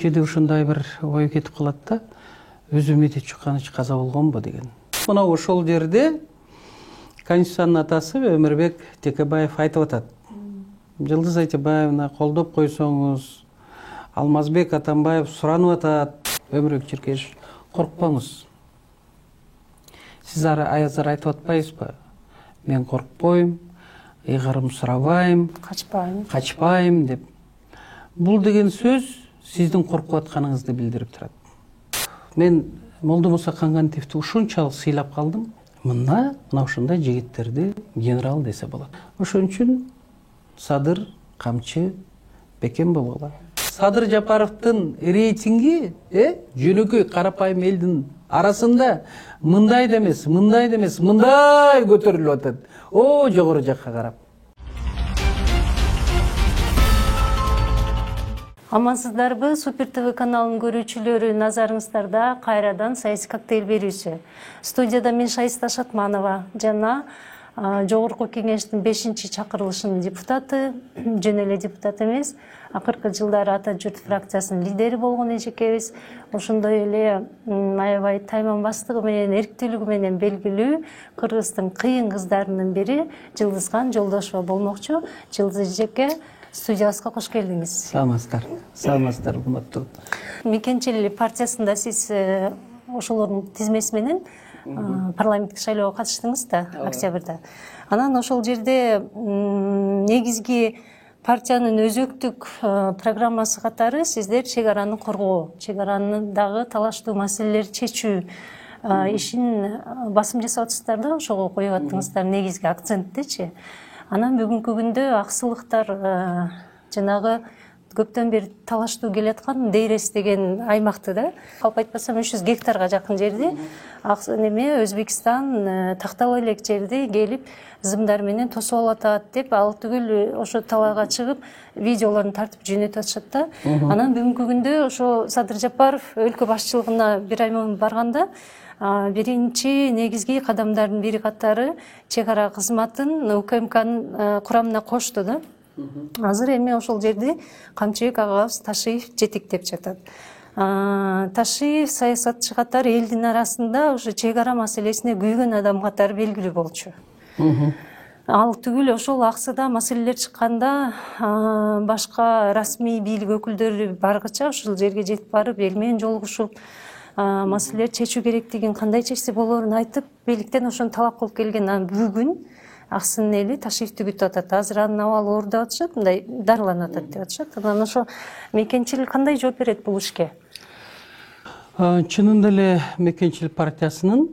кээде ушундай бир ой кетип калат да, өзүм эте чукканыч каза болгонбу деген. Мына ошол жерде Конституциянын атасы Өмүрбек Текебаев айтып атат. Жылдыз Айтебаевна колдоп койсоңуз, Алмазбек Атамбаев суранып атат. Өмүрбек Черкешев, коркпоңуз. Сиз азыр айтып атпайсызбы? Мен коркпойм, ыйгарым сурабайм, качпайм деп. Бул деген сөз сиздин коркуп атканыңызды билдирип турат. Мен Молдо Муса Кангантиевди ушунчалык сыйлап калдым. Мына ушундай жигиттерди генерал десе болот. Ошон үчүн Садыр, Камчы, бекем болгула. Садыр Жапаровдун рейтинги жөнөкөй карапайым элдин арасында мындай да эмес, мындай көтөрүлүп атат. О, жогору жакка карап. Амансыздарбы, Супер ТВ каналынын көрүүчүлөрү, назарыңыздарда кайрадан саясий коктейль берүүсү. Студияда мен Шайиста Шатманова жана Жогорку кеңештин 5-чакырылышынын депутаты, жөн эле депутат эмес, акыркы жылдары Ата журт фракциясынын лидери болгон эжекебиз, ошондой эле аябай тайманбастыгы менен, эрктүүлүгү менен белгилүү Кыргыздын кыйын кыздарынын бири Жылдызхан Жолдошова болмокчу. Жылдыз эжеке, студиябызга кош келдиңиз. Саламатсыздар, урматтуу. Мекенчил партиясында сиз ошолордун тизмеси менен парламенттик шайлоого катыштыңыз да, октябрда. Анан ошол жерде негизги партиянын өзөктүк программасы катары сиздер чек араны коргоо, чек араны дагы талаштуу маселелерди чечүү ишин басым жасап атасыздар да, ошого коюп аттыңыздар негизги акценттичи. Анан бүгүнкү күндө аксылыктар жанагы көптөн бери талаштуу келаткан Дейрес деген аймакты да, калп айтпасам 300 гектарга жакын жерди Өзбекстан тактала элек жерди келип зымдар менен тосуп алатат деп, ал түгүл ошо талаага чыгып видеолорун тартып жөнөтүп атышат да. Анан бүгүнкү күндө ошо Садыр Жапаров өлкө башчылыгына бир ай мурун барганда биринчи негизги кадамдардын бири катары чек ара кызматын УКМКнын курамына кошту да. Азыр эми ошол жерди Камчыбек агабыз Ташиев жетектеп жатат. Ташиев саясатчы катары элдин арасында ушу чек ара маселесине күйгөн адам катары белгилүү болчу. Ал түгүл ошол аксыда маселелер чыкканда башка расмий бийлик өкүлдөрү баргыча ушул жерге жетип барып эл менен жолугушуп маселелер чечүү керектигин, кандай чечсе болоорун айтып, бийликтен ошону талап кылып келген. Бүгүн аксынын эли Ташиевди күтүп атат. Азыр анын абалы оор деп атышат, мындай дарыланып атат деп атышат. Анан ошо мекенчил кандай жооп берет бул ишке? Чынында эле Мекенчил партиясынын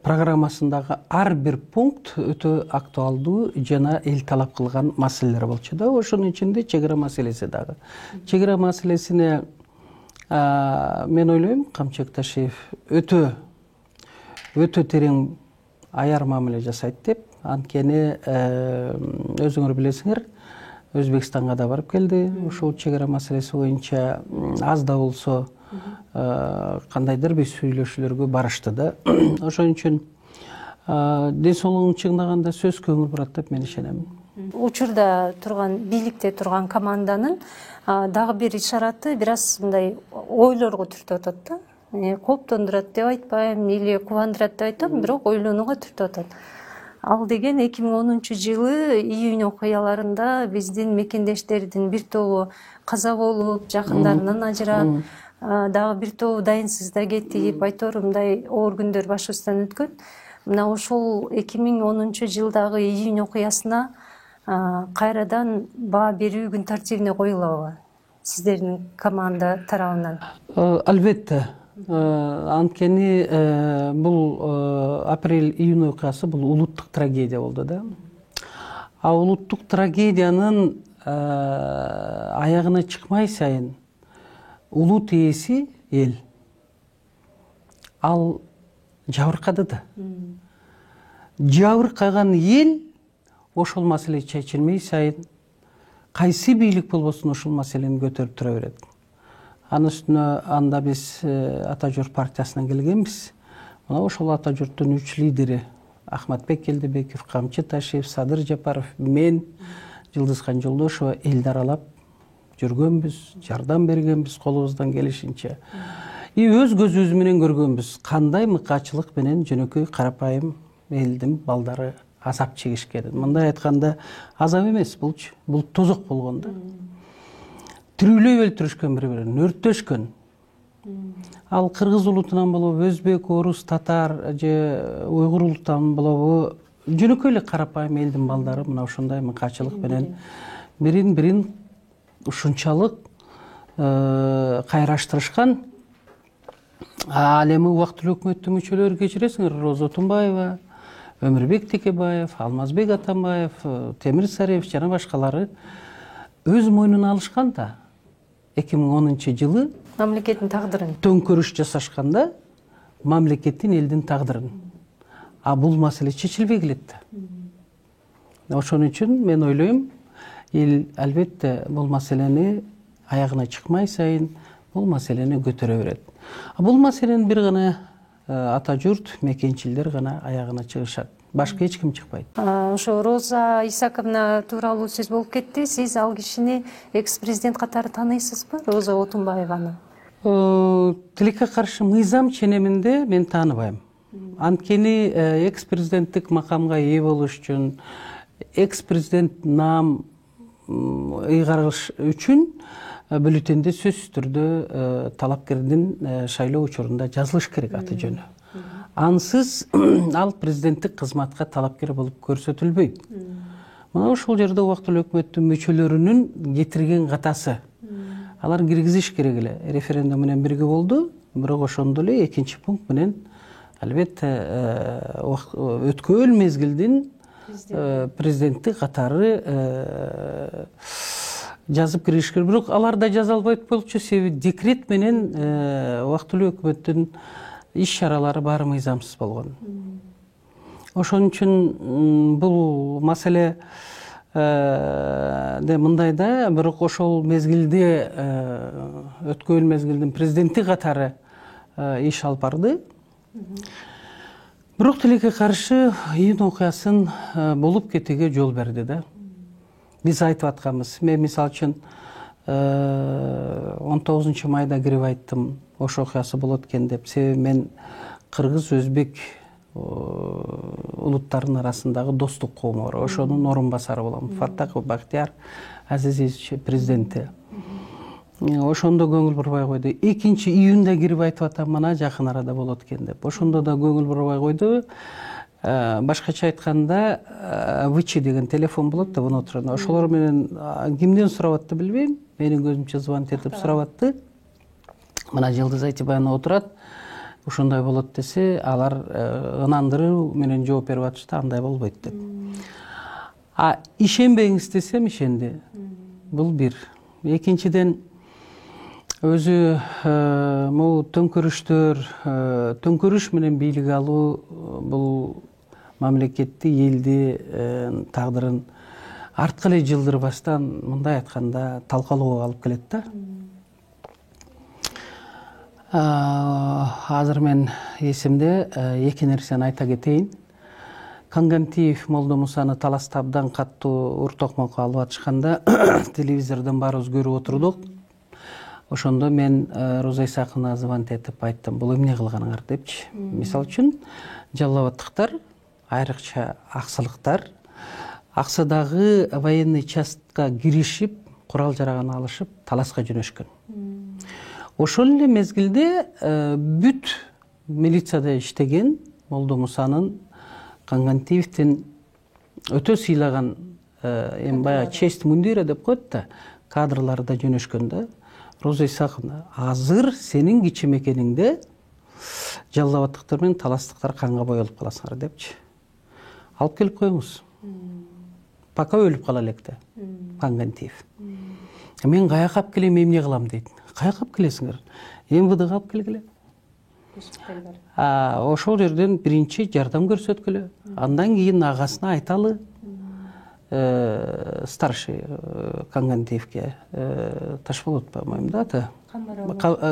программасындагы ар бир пункт өтө актуалдуу жана эл талап кылган маселелер болчу да. Ошонун ичинде чек ара маселеси дагы. Чек ара маселесине мен ойлойм, Камчыбек Ташиев өтө терең аяр мамиле жасайт деп. Анткени өзүңөр билесиңер, Өзбекстанга да барып келди. Ошол чек ара маселеси боюнча аз да болсо кандайдыр бир сүйлөшүүлөргө барышты да. Ошон үчүн ден соолугун чыңдаганда сөз көңүл бурат деп мен ишенем. Учурда турган, бийликте турган команданын дагы бир ишараты бир аз мындай ойлорго түртүп атат да. Кооптондурат деп айтпайм, или кубандырат деп айтам, бирок ойлонууга түртүп атат. Ал деген 2010 жылы июнь окуяларында биздин мекендештердин бир тобу каза болуп, жакындарынан ажырап, дагы бир тобу дайынсыз да кетип, айтор мындай оор күндөр башыбыздан өткөн. Мына ошол 2010 жылдагы июнь окуясына кайрадан баа берүү күн тартибине коюлабы сиздердин команда тарабынан? Албетте. Анткени бул апрель-июнь окуясы бул улуттук трагедия болду да. А улуттук трагедиянын аягына чыкмай сайын улут ээси эл ал жабыркады да. Жабыркаган эл ошол маселе чечилмей сайын кайсы бийлик болбосун ошол маселени көтөрүп тура берет. Анын үстүнө анда биз Ата журт партиясынан келгенбиз. Мына ошол Ата журттун 3 лидери Ахматбек Келдебеков, Камчы Ташиев, Садыр Жапаров, мен Жылдызхан Жолдошова элди аралап жүргөнбүз, жардам бергенбиз колубуздан келишинче. Өз көзүбүз менен көргөнбүз кандай мыкаачылык менен жөнөкөй карапайым элдин балдары азап чегишкенин. Мындай айтканда азап эмес булчу, бул тозок болгон да. Тирүүлөй өлтүрүшкөн бири-бирин, өрттөшкөн. Ал кыргыз улутунан болобу, өзбек, орус, татар же уйгур улутунан болобу, жөнөкөй эле карапайым элдин балдары мына ушундай мыкаачылык менен бирин-бирин ушунчалык кайраштырышкан. Ал эми убактылуу өкмөттүн мүчөлөрү кечиресиңер, Роза Тунбаева, Өмүрбек Текебаев, Алмазбек Атамбаев, Темир Сариев жана башкалары өз мойнуна алышкан да. 2010-жылы мамлекеттин тагдырын төңкөрүш жасашканда мамлекеттин элдин тагдырын. А бул маселе чечилбей келет. Ошон үчүн мен ойлойм, эл албетте бул маселени аягына чыкмай сайын бул маселени көтөрө берет. Бул маселенин бир гана ата журт, мекенчилдер гана аягына чыгышат. Башка эч ким чыкпайт. Ошо Роза Исаковна тууралуу сөз болуп кетти. Сиз ал кишини экс-президент катары тааныйсызбы, Роза Отунбаеваны? Тилекке каршы мыйзам ченеминде мен тааныбайм. Анткени экс-президенттик макамга ээ болуш үчүн, экс-президент наам ыйгарыш үчүн бюллетенде сөзсүз түрдө талапкердин шайлоо учурунда жазылыш керек аты жөнү. Ансыз ал президенттик кызматка талапкер болуп көрсөтүлбөйт. Мына ушул жерде убактылуу өкмөттүн мүчөлөрүнүн кетирген катасы. Алар киргизиш керек эле. Референдум менен бирге болду, бирок ошондо эле экинчи пункт менен албетте өткөн мезгилдин президенти катары жазып кириш керек. Бирок алар да жаза албайт болчу, себеби декрет менен убактылуу өкмөттүн иш-чаралары баары мыйзамсыз болгон. Ошон үчүн бул маселе мындай да, бирок ошол мезгилде өткөн мезгилдин президенти катары иш алып барды. Бирок тилекке каршы июнь окуясын болуп кетүүгө жол берди да. Биз айтып атканбыз. Мен мисалы үчүн 19 майда кирип айттым, ошо окуясы болот экен деп. Себеби мен кыргыз, өзбек улуттарынын арасындагы достук коому бар. Ошонун орун басары болом. Фаттаков Бактияр Азизович президенти. Ошондо көңүл бурбай койду. 2 июнда кирип айтып атам, мына жакын арада болот экен деп. Ошондо да көңүл бурбай койду. Башкача айтканда ВЧ деген телефон болот да внутренне. Ошолор менен кимден сурап атты билбейм. Менин көзүмчө звонок этип сурап атты. Мына Жылдыз Айтибаевна отурат. Ушундай болот десе, алар ынандыруу менен жооп берип атышты, андай болбойт деп. Ишенбеңиз десем ишенди. Бул бир. Экинчиден өзү могу төңкөрүш менен бийлик алуу бул мамлекетти, элди тагдырын арткы эле жылдырбастан, мындай айтканда, талкалоого алып келет да. Азыр мен эсимде эки нерсени айта кетейин. Кангантиев Молдомусаны таласта абдан каттуу уртокмокко алып атышканда телевизордон баарыбыз көрүп отурдук. Ошондо мен Роза Исаковна звонок этип айттым, бул эмне кылганыңар депчи. Мисалы үчүн жалал абадтыктар, айрыкча аксылыктар Аксадагы военный частка киришип, курал жараган алышып, таласка жөнөшкөн. Ошол эле мезгилде бүт милицияда иштеген Молдомусанын Кангантиевдин өтө сыйлаган эми баягы честь мундира деп коет да, кадрлары да жөнөшкөн да. Роза Исаковна, азыр сенин кичи мекениңде жалал абадтыктар менен таластыктар канга боелуп каласыңар депчи. Алып келип коюңуз. Пока өлүп кала электе. Кангантиев. Мен каяка алып келем, эмне кылам дейт. Каяка алып келесиңер? МВДга алып келгиле. Ошол жерден биринчи жардам көрсөткүлө. Андан кийин агасына айталы. Старший Кангантиевке Ташболот, по-моему, да, аты?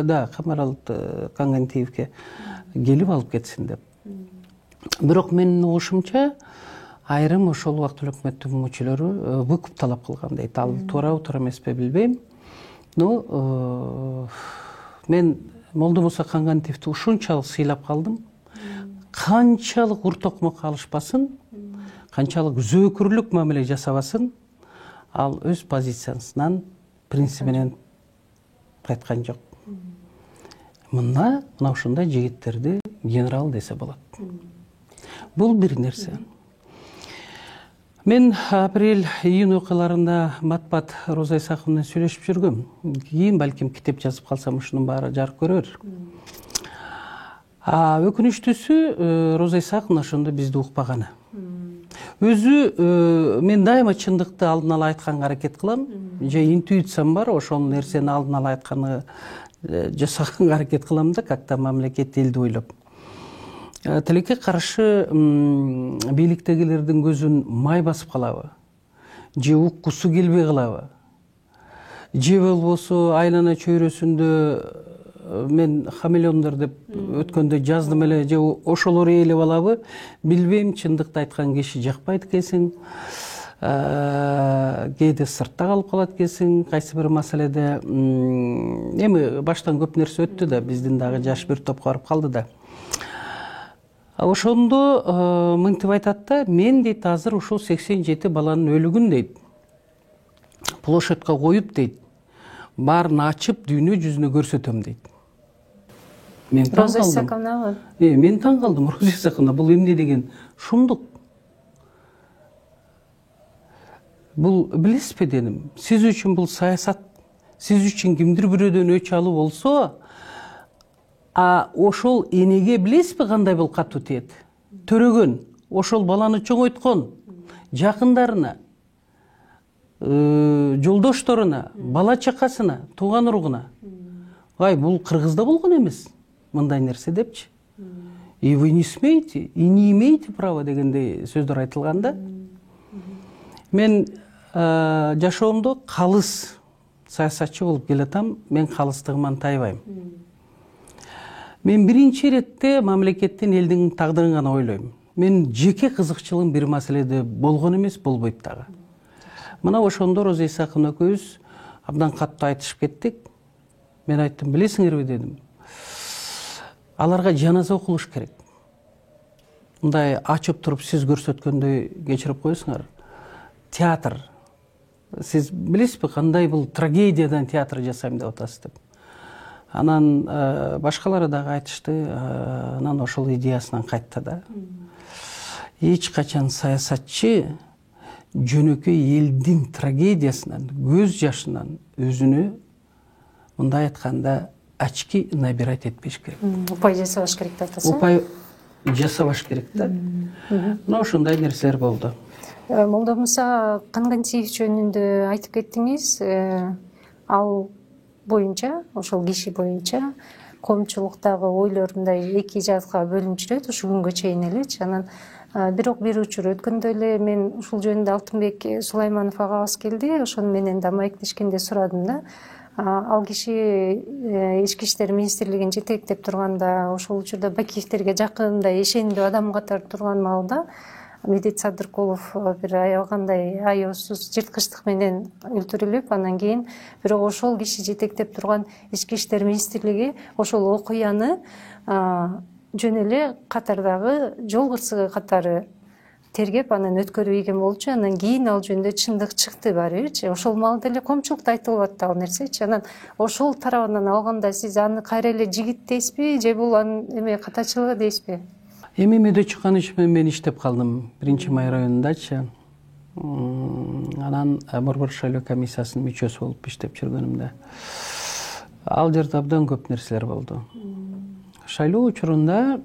Да, Камарал Кангантиевке келип алып кетсин деп. Бирок менин угушумча ошол убактылуу өкмөттүн мүчөлөрү выкуп талап кылган дейт. Ал туура эмеспи билбейм. Мен Молдомуса Кангантиевти ушунчалык сыйлап калдым. Канчалык уртокмок алышпасын, канчалык зөөкүрлүк мамиле жасабасын, ал өз позициясынан, принцибинен кайткан жок. Мына ушундай жигиттерди генерал десе болот. Бул бир нерсе. Мен апрель-июнь окуяларында матбаат Роза Исаков менен сүйлөшүп жүргөм. Кийин балким китеп жазып калсам ушунун баары жарык көрөр. Өкүнүчтүүсү Роза Исаковна ошондо бизди укпаганы. Өзү мен дайыма чындыкты алдын ала айтканга аракет кылам. Же интуициям бар, ошол нерсени алдын ала айтканы жасаганга аракет кылам да, как-то мамлекет элди ойлоп. Тилекке каршы бийликтегилердин көзүн май басып калабы? Же уккусу келбей калабы? Же болбосо айлана чөйрөсүндө мен хамелеондор деп өткөндө жаздым эле, же ошолор ээлеп алабы? Билбейм, чындыкты айткан киши жакпайт экенсиң. Кээде сыртта калып калат экенсиң, кайсы бир маселеде. Эми баштан көп нерсе өттү да, биздин дагы жаш бир топко барып калды да. Ошондо мынтип айтат да, мен дейт азыр ушул 87 баланын өлүгүн дейт, площадька коюп дейт, баарын ачып дүйнө жүзүнө көрсөтөм дейт. Мен таң калдым. Роза Исаковнабы? Мен таң калдым, Роза Исаковна, бул эмне деген шумдук? Бул билесизби дедим, сиз үчүн бул саясат, сиз үчүн кимдир бирөөдөн өч алуу болсо, ошол энеге билесизби кандай бул катуу тиет? Төрөгөн, ошол баланы чоңойткон, жакындарына, жолдошторуна, бала чакасына, тууган уругуна. Бул Кыргызда болгон эмес, мындай нерсе депчи. И вы не смеете, и не имеете права дегендей сөздөр айтылган да. Мен жашоомдо калыс саясатчы болуп келатам, мен калыстыгыман тайбайм. Мен биринчи иретте мамлекеттин элдин тагдырын гана ойлойм. Мен жеке кызыкчылыгым бир маселеде болгон эмес, болбойт дагы. Мына ошондо Роза Исаковна экөөбүз абдан катуу айтышып кеттик. Мен айттым, билесиңерби дедим, аларга жаназа окулуш керек. Мындай ачып туруп сиз көрсөткөндөй кечирип коесуңар. Театр. Сиз билесизби кандай бул трагедиядан театр жасайм деп атасыз деп. Анан башкалары дагы айтышты, анан ошол идеясынан кайтты да. Эч качан саясатчы жөнөкөй элдин трагедиясынан, көз жашынан өзүнө мындай айтканда очки набирать этпеш керек. Упай жасабаш керек деп атасыз. Упай жасабаш керек да. Мына ошондой нерселер болду. Молдомуса Кангантиев жөнүндө айтып кеттиңиз. Ал боюнча, ошол киши боюнча коомчулуктагы ойлор мындай эки жакка бөлүнүп жүрөт ушу күнгө чейин элечи. Анан бирок бир учур өткөндө эле мен ушул жөнүндө Алтынбек Сулайманов агабыз келди, ошону менен да маектешкенде сурадым да. Ал киши Ички иштер министрлигин жетектеп турганда, ошол учурда Бакиевтерге жакындай ишендүү адам катары турган маалда Медет Садыркулов бир аябагандай аяосуз жырткычтык менен өлтүрүлүп, анан кийин бирок ошол киши жетектеп турган Ички иштер министрлиги ошол окуяны жөн эле катардагы жол кырсыгы катары тергеп анан өткөрүп ийген болчу. Анан кийин ал жөнүндө чындык чыкты баарыбычы. Ошол маалда эле коомчулукта айтылып атты ал нерсечи. Анан ошол тарабынан алганда сиз аны кайра эле жигит дейсизби, же бул анын эме катачылыгы дейсизби? Эми Медет Чуканович менен мен иштеп калдым 1-Май районундачы. Анан Борбор шайлоо комиссиясынын мүчөсү болуп иштеп жүргөнүмдө ал жерде абдан көп нерселер болду. Шайлоо учурунда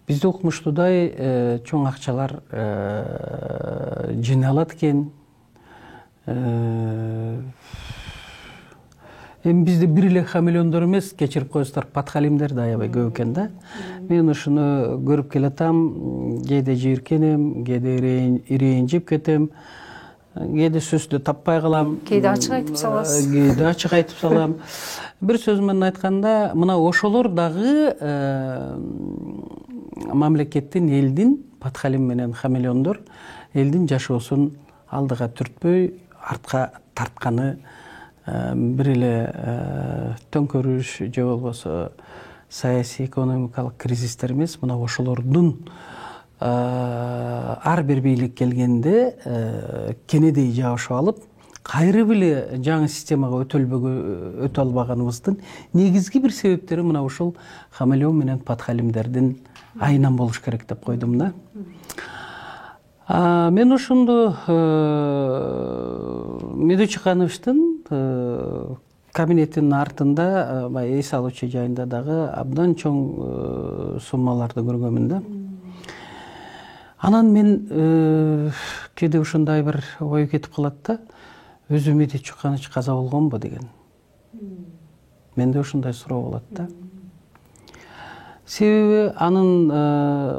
бизде укмуштуудай чоң акчалар жыйналат экен. Эми бизде бир эле хамелеондор эмес, кечирип коесуздар, подхалимдер да аябай көп экен да. Мен ушуну көрүп келатам, кээде жийиркенем, кээде ирээңжип кетем, кээде сөздү таппай калам, кээде ачык айтып саласыз. Кээде ачык айтып салам. Бир сөз менен айтканда, мына ошолор дагы мамлекеттин, элдин, подхалим менен хамелеондор элдин жашоосун алдыга түртпөй, артка тартканы бир эле төңкөрүш же болбосо саясий экономикалык кризистер эмес, мына ошолордун ар бир бийлик келгенде кенедей жабышып алып, кайры биле жаңы системага өтө албаганыбыздын негизги бир себептери мына ушул хамелеон менен подхалимдердин айынан болуш керек деп койдум да. Мен ошондо Медучкановичтин кабинетинин артында эс алуучу жайында дагы абдан чоң суммаларды көргөнмүн да. Анан мен кээде ушундай бир ой кетип калат да, өзү Медучканович каза болгонбу деген. Менде ушундай суроо болот да. Себеби анын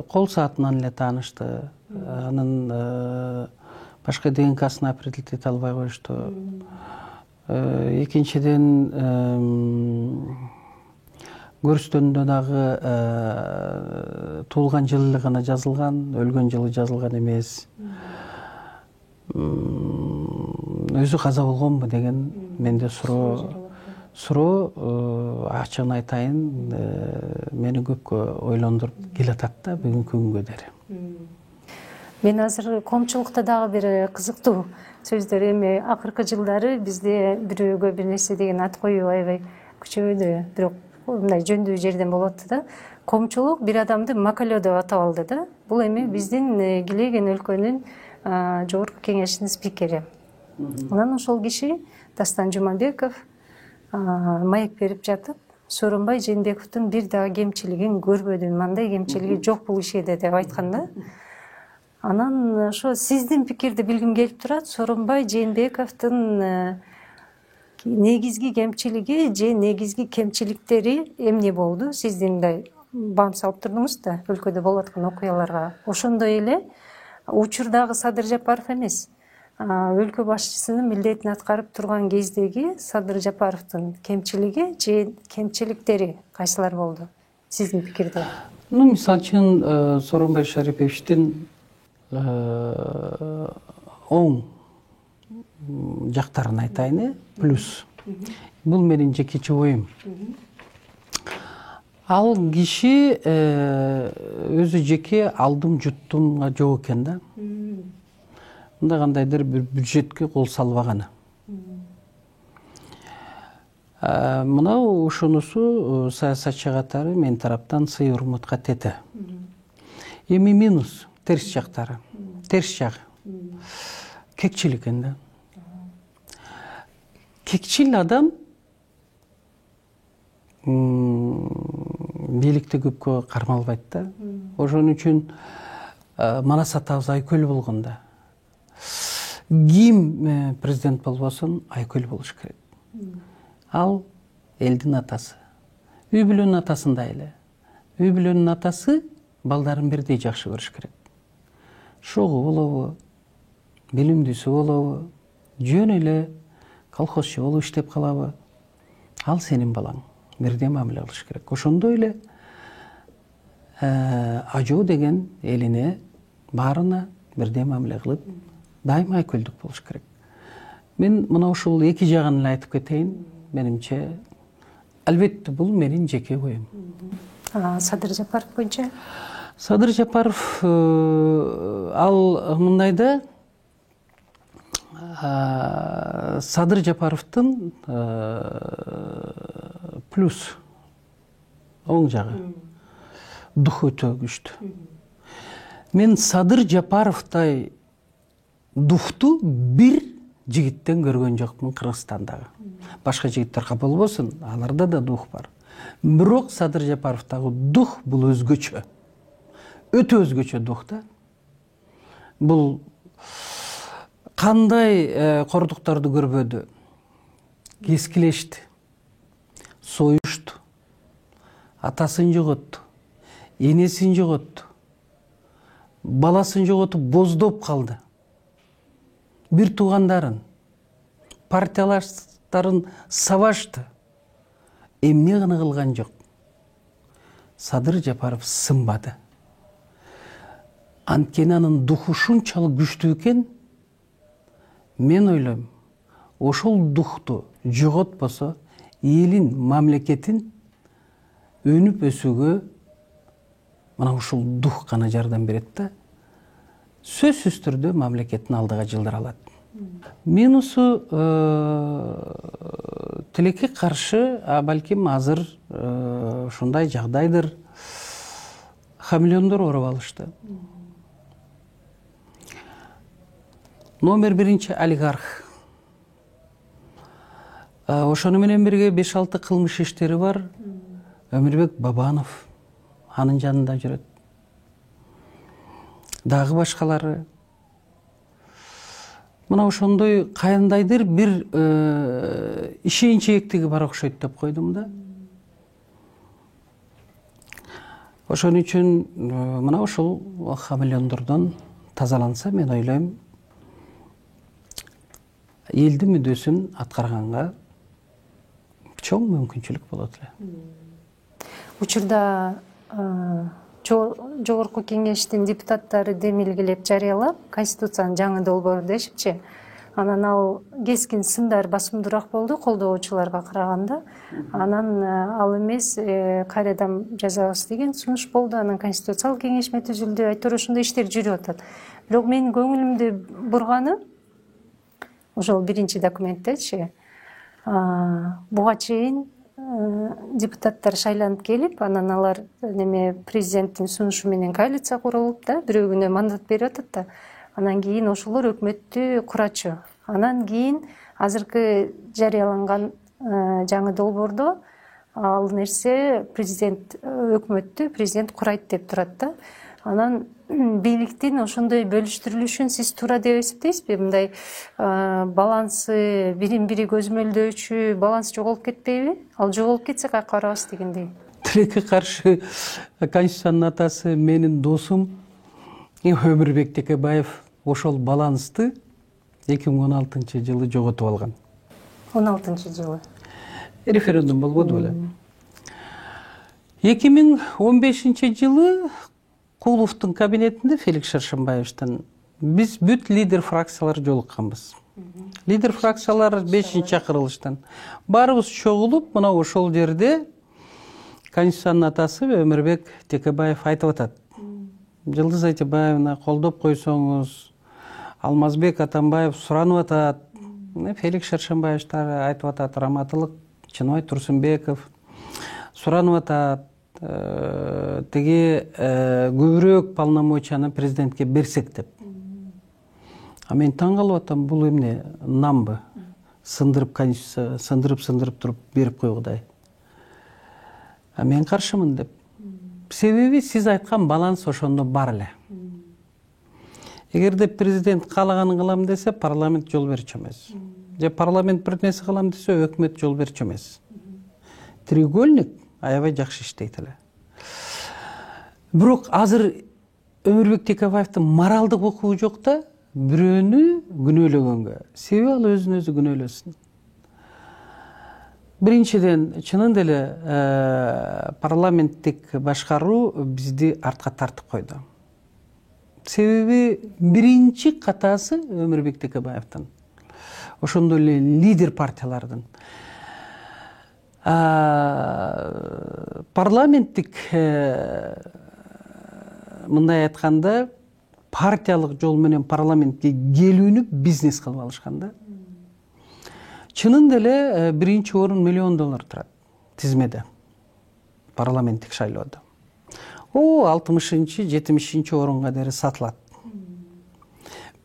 кол саатынан эле таанышты, анын башка ДНКсын определить эте албай коюшту. Экинчиден көрүстөнүндө дагы туулган жылы гана жазылган, өлгөн жылы жазылган эмес. Өзү каза болгонбу деген менде суроо ачыгын айтайын, мени көпкө ойлондуруп келатат да бүгүнкү күнгө дери. Мен азыр коомчулукта дагы бир кызыктуу сөздөр, эми акыркы жылдары бизде бирөөгө бир нерсе деген ат коюу аябай күчөдү, бирок мындай жөндүү жерден болот да. Коомчулук бир адамды макалё деп атап алды да. Бул эми биздин килеген өлкөнүн жогорку кеңешинин спикери. Анан ошол киши Дастан Жумабеков маек берип жатып, Сооронбай Жээнбековдун бир дагы кемчилигин көрбөдүм, мындай кемчилиги жок бул ишеде деп айткан да. Анан ошо сиздин пикирди билгим келип турат. Сооронбай Жээнбековдун негизги кемчилиги же негизги кемчиликтери эмне болду? Сиз мындай баам салып турдуңуз да өлкөдө болуп аткан окуяларга. Ошондой эле учурдагы Садыр Жапаров эмес, өлкө башчысынын милдетин аткарып турган кездеги Садыр Жапаровдун кемчилиги же кемчиликтери кайсылар болду сиздин пикирде? Мисалы үчүн Сооронбай Шариповичтин оң жактарын айтайын, плюс. Бул менин жекече оюм. Ал киши өзү жеке алдым жуттумга жок экен да. Мында кандайдыр бир бюджетке кол салбаганы. Мына ошонусу саясатчы катары мен тараптан сый урматка тете. Эми минус терс жактары. Терс жагы. Кекчил экен да. Кекчил адам бийликте көпкө кармалбайт да. Ошон үчүн манас атабыз айкөл болгондо ким президент болбосун айкөл болуш керек. Ал элдин атасы. Үй бүлөнүн атасындай эле. Үй бүлөнүн атасы балдарын бирдей жакшы көрүш керек. Шогу болобу, билимдүүсү болобу, жөн эле колхозчу болуп иштеп калабы, ал сенин балаң. Бирдей мамиле кылыш керек. Ошондой эле ажоо деген элине баарына бирдей мамиле кылып, дайыма айкөлдүк болуш керек. Мен мына ушул эки жагын эле айтып кетейин. Менимче, албетте бул менин жеке оюм. Садыр Жапаров боюнча? Садыр Жапаров ал мындай да, Садыр Жапаровдун плюс оң жагы дух өтө күчтүү. Мен Садыр Жапаровдай духту бир жигиттен көргөн жокмун Кыргызстандагы. Башка жигиттер капа болбосун, аларда да дух бар. Бирок Садыр Жапаровдагы дух бул өзгөчө. Өтө өзгөчө дух да. Бул кандай кордуктарды көрбөдү? Кескилешти, союшту, атасын жоготту, энесин жоготту, баласын жоготуп боздоп калды. Бир туугандарын, партиялаштарын сабашты. Эмне гана кылган жок. Садыр Жапаров сынбады. Анткени анын духу ушунчалык күчтүү экен, мен ойлойм, ошол духту жоготпосо элин, мамлекетин өнүп өсүүгө мына ушул дух гана жардам берет да. Сөзсүз түрдө мамлекеттин алдыга жылдыра алат. Минусу тилекке каршы, балким азыр ушундай жагдайдыр. Хамелеондор ороп алышты. Номер 1 олигарх. Ошону менен бирге 5-6 кылмыш иштери бар. Өмүрбек Бабанов анын жанында жүрөт. Дагы башкалары. Мына ошондой кайындайдыр бир ишенчээктиги бар окшойт деп койдум да. Ошон үчүн мына ошол хамелеондордон тазаланса, мен ойлойм, элдин мүддөсүн аткарганга чоң мүмкүнчүлүк болот эле. Учурда жогорку кеңештин депутаттары демилгелеп жарыялап, Конституциянын жаңы долбоору дешипчи. Анан ал кескин сындар басымдуураак болду колдоочуларга караганда. Анан ал эмес, кайрадан жазабыз деген сунуш болду. Анан Конституциялык кеңешме түзүлдү. Айтор ошондой иштер жүрүп атат. Бирок менин көңүлүмдү бурганы ошол биринчи документтечи. Буга чейин депутаттар шайланып келип, анан алар президенттин сунушу менен коалиция курулуп да, бирөөгүнө мандат берип атат да. Анан кийин ошолор өкмөттү курачу. Анан кийин азыркы жарыяланган жаңы долбоордо ал нерсе өкмөттү президент курайт деп турат да. Анан бийликтин ошондой бөлүштүрүлүшүн сиз туура деп эсептейсизби? Мындай балансы, бирин-бири көзмөлдөөчү баланс жоголуп кетпейби? Ал жоголуп кетсе каяка барабыз дегендей. Тилекке каршы Конституциянын атасы менин досум Өмүрбек Текебаев ошол балансты 2016-жылы жоготуп алган. 16-жылы. Референдум болбоду беле. 2015-жылы Куловдун кабинетинде Феликс Шаршембаевдин биз бүт лидер фракциялар жолукканбыз. Лидер фракциялар 5-чакырылыштан баарыбыз чогулуп, мына ошол жерде Конституциянын атасы Өмүрбек Текебаев айтып атат. Жылдыз Айтебаевна колдоп койсоңуз, Алмазбек Атамбаев суранып атат, Феликс Шаршембаевдин айтып атат, Раматылык Чыныбай Турсунбеков суранып атат, теги көбүрөөк полномочияны президентке берсек деп. А мен таң калып атам, бул эмне намбы? Сындырып Конституция, сындырып туруп берип койгудай. А мен каршымын деп. Себеби сиз айткан баланс ошондо бар эле. Эгерде президент каалаганын кылам десе, парламент жол берчү эмес. Же парламент бир нерсе кылам десе, өкмөт жол берчү эмес. Треугольник аябай жакшы иштейт эле. Бирок азыр Өмүрбек Текебаевдин моралдык укугу жок да, бирөөнү күнөөлөгөнгө. Себеби ал өзүн өзү күнөөлөсүн. Биринчиден, чынын деле парламенттик башкаруу бизди артка тартып койду. Себеби биринчи катасы Өмүрбек Текебаевдин. Ошондой эле лидер партиялардын. Парламенттик мындай айтканда партиялык жол менен парламентке келүүнү бизнес кылып алышкан да. Чынын деле биринчи орун $1 миллион турат тизмеде. Парламенттик шайлоодо. О 60-70 орунга дери сатылат.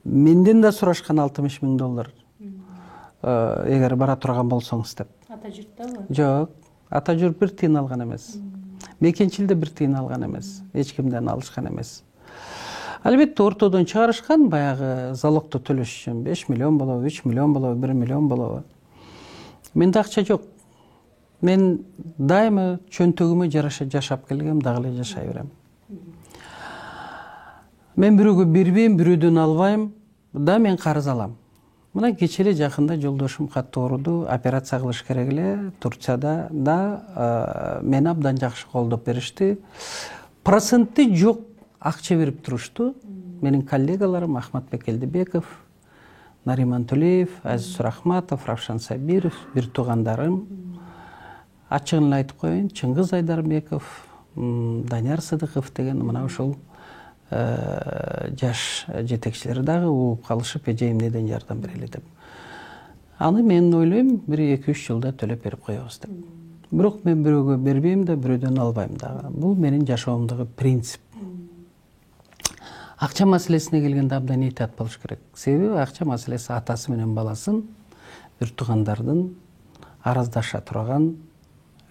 Менден да сурашкан $60 000. Эгер бара турган болсоңуз деп. Ата журттабы? Жок. Ата журт 1 тыйын алган эмес. Мекенчилде 1 тыйын алган эмес. Эч кимден алышкан эмес. Албетте ортодон чыгарышкан, баягы залогду төлөш үчүн 5 миллион болобу, 3 миллион болобу, 1 миллион болобу. Менде акча жок. Мен дайыма чөнтөгүмө жараша жашап келгем, дагы эле жашай берем. Мен бирөөгө бербейм, бирөөдөн албайм, да мен карыз алам. Мына кече эле жакында жолдошум катуу ооруду, операция кылыш керек эле, Турцияда да мени абдан жакшы колдоп беришти. Проценти жок акча берип турушту. Менин коллегаларым Ахматбек Элдибеков, Нариман Төлеев, Азиз Сурахматов, Равшан Сабиров, бир туугандарым. Ачыгын эле айтып коеюн, Чыңгыз Айдарбеков, Данияр Сыдыков деген мына ушул жаш жетекчилер дагы угуп калышып, эже эмнеден жардам берели деп. Аны мен ойлойм, 1-2-3 жылда төлөп берип коебуз деп. Бирок мен бирөөгө бербейм да, бирөөдөн албайм дагы. Бул менин жашоомдогу принцип. Акча маселесине келгенде абдан этият болуш керек. Себеби акча маселеси атасы менен баласын, бир туугандардын араздаша турган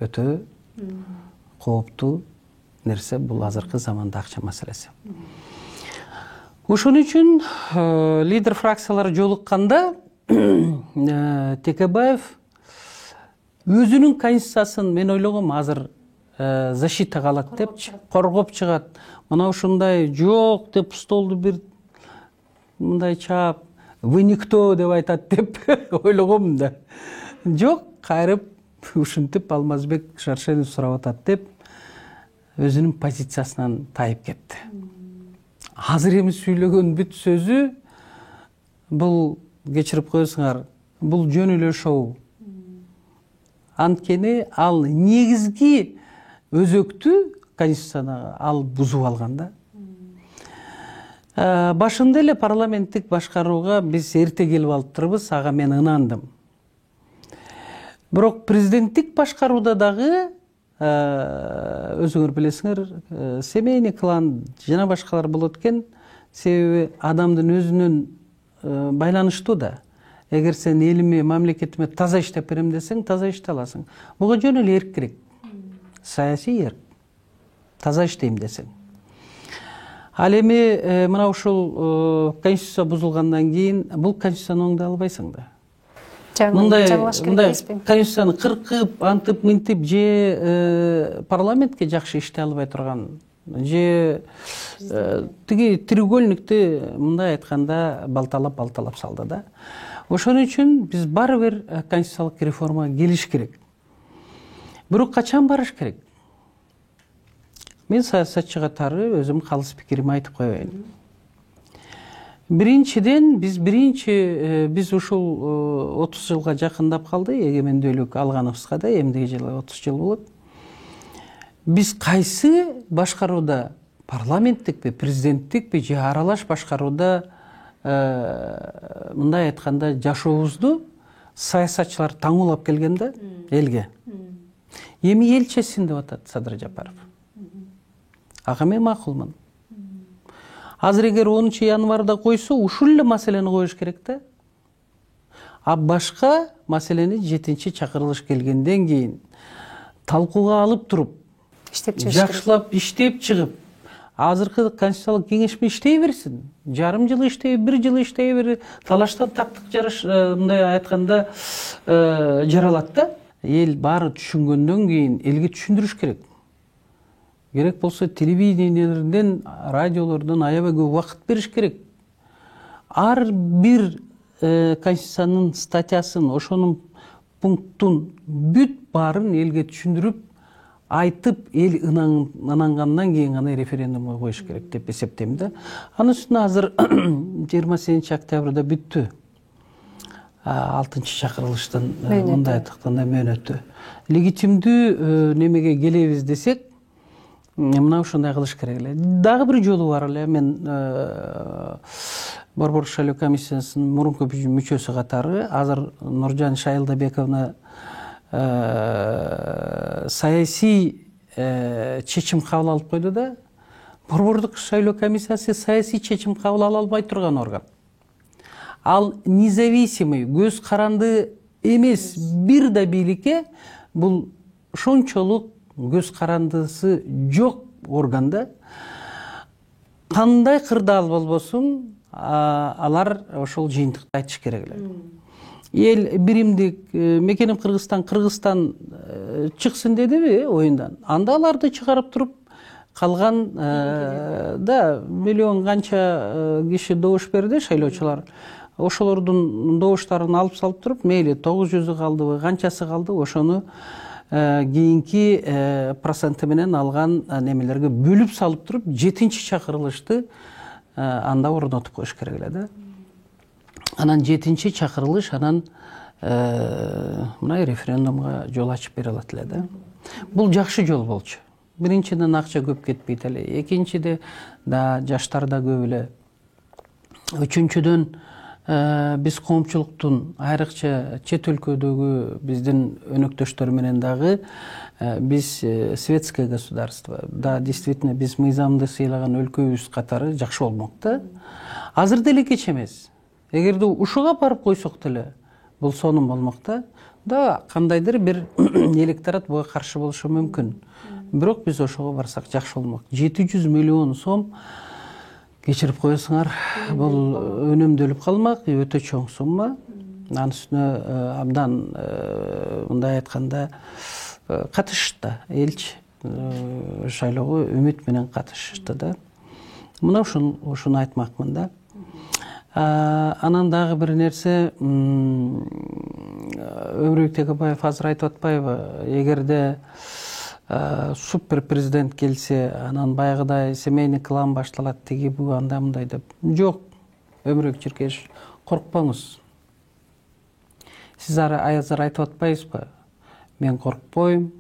өтө кооптуу нерсе. Бул азыркы заманда акча маселеси. Ошон үчүн лидер фракциялар жолукканда Текебаев өзүнүн конституциясын мен ойлогом азыр защитага алат деп коргоп чыгат. Мына ушундай жок деп столду бир мындай чаап, вы никто деп айтат деп ойлогом да. Жок, кайрып ушинтип Алмазбек Шаршенов сурап атат деп өзүнүн позициясынан тайып кетти. Азыр эми сүйлөгөн бүт сөзү бул, кечирип коесуңар, бул жөн эле шоу. Анткени ал негизги өзөктү конституцияны ал бузуп алган да. Башында эле парламенттик башкарууга биз эрте келип алыптырбыз, ага мен ынандым. Бирок президенттик башкарууда дагы өзүңөр билесиңер, семейный клан жана башкалар болот экен. Себеби адамдын өзүнүн байланыштуу да. Эгер сен элиме, мамлекетиме таза иштеп берем десең, таза иштей аласың. Буга жөн эле эрк керек. Саясий эрк. Таза иштейм десең. Ал эми мына ушул конституция бузулгандан кийин бул конституцияны оңдой албайсың да. Мындай конституцияны кыркып, антып, мынтип же парламентке жакшы иштей албай турган, же тиги треугольникти мындай айтканда балталап салды да. Ошон үчүн биз баары бир конституциялык реформага келиш керек. Бирок качан барыш керек? Мен саясатчы катары өзүм калыс пикиримди айтып коеюн. Биринчиден биз ушул 30 жылга жакындап калды, эгемендүүлүк алганыбызга да, эмдиги жылы 30 жыл болот. Биз кайсы башкарууда, парламенттикпи, президенттикпи же аралаш башкарууда мындай айтканда жашообузду саясатчылар таңуулап келген да элге. Эми эл чечсин деп атат Садыр Жапаров. Ага мен макулмун. Азыр эгер 10 январда койсо, ушул эле маселени коюш керек да. А башка маселени 7-чакырылыш келгенден кийин талкууга алып туруп, жакшылап иштеп чыгып, азыркы конституциялык кеңешме иштей берсин. Жарым жыл иштей, 1 жыл иштей бери, талаштан тактык жарыш мындай айтканда жаралат да. Эл баары түшүнгөндөн кийин элге түшүндүрүш керек. Керек болсо телевидениелерден, радиолордон аябай көп убакыт бериш керек. Ар бир конституциянын статьясын, ошонун пунктун бүт баарын элге түшүндүрүп, айтып, эл ынангандан кийин гана референдумга коюш керек деп эсептейм да. Анын үстүнө азыр 28 октябрда бүттү. 6-чакырылыштын мындай айтканда мөөнөтү. Легитимдүү немеге келебиз десек, мына ушундай кылыш керек эле. Дагы бир жолу бар эле. Мен Борбор шайлоо комиссиясынын мурунку мүчөсү катары азыр Нуржан Шайылдабековна саясий чечим кабыл алып койду да. Борбордук шайлоо комиссиясы саясий чечим кабыл ала албай турган орган. Ал независимый, көз каранды эмес бир да бийликке бул ошончолук көз карандысы жок органда. Кандай кырдаал болбосун, алар ошол жыйынтыкты айтыш керек эле. Эл биримдик мекеним Кыргызстан чыксын дедиби оюндан. Анда аларды чыгарып туруп, калган да миллион канча киши добуш берди, шайлоочулар. Ошолордун добуштарын алып салып туруп, мейли 900 калдыбы, канчасы калды, ошону кийинки проценти менен алган немелерге бөлүп салып туруп, 7-чакырылышты анда орнотуп коюш керек эле да. Анан 7-чи чакырылыш анан мына референдумга жол ачып бере алат эле да. Бул жакшы жол болчу. Биринчиден акча көп кетпейт эле, экинчиде да жаштар да көп эле. Үчүнчүдөн биз коомчулуктун айрыкча чет өлкөдөгү биздин өнөктөштөр менен дагы биз светское государство, да действительно биз мыйзамды сыйлаган өлкөбүз катары жакшы болмок да. Азыр деле кеч эмес. Эгерде ушуга барып койсок деле бул сонун болмок да. Да кандайдыр бир электорат буга каршы болушу мүмкүн. Бирок биз ошого барсак жакшы болмок. 700 миллион сом кечирип коесуңар, бул өнөмдөлүп калмак, өтө чоң сумма. Анын үстүнө абдан мындай айтканда катышты элчи шайлоого үмүт менен катышты да. Мына ушуну айтмакмын да. Анан дагы бир нерсе, Өмүрбек Текебаев азыр айтып атпайбы, эгерде супер президент келсе, анан баягыдай семейный клан башталат, тиги бу андай мындай деп. Жок, Өмүрбек Чиркешев, коркпоңуз. Сиз азыр айтып атпайсызбы? Мен коркпойм,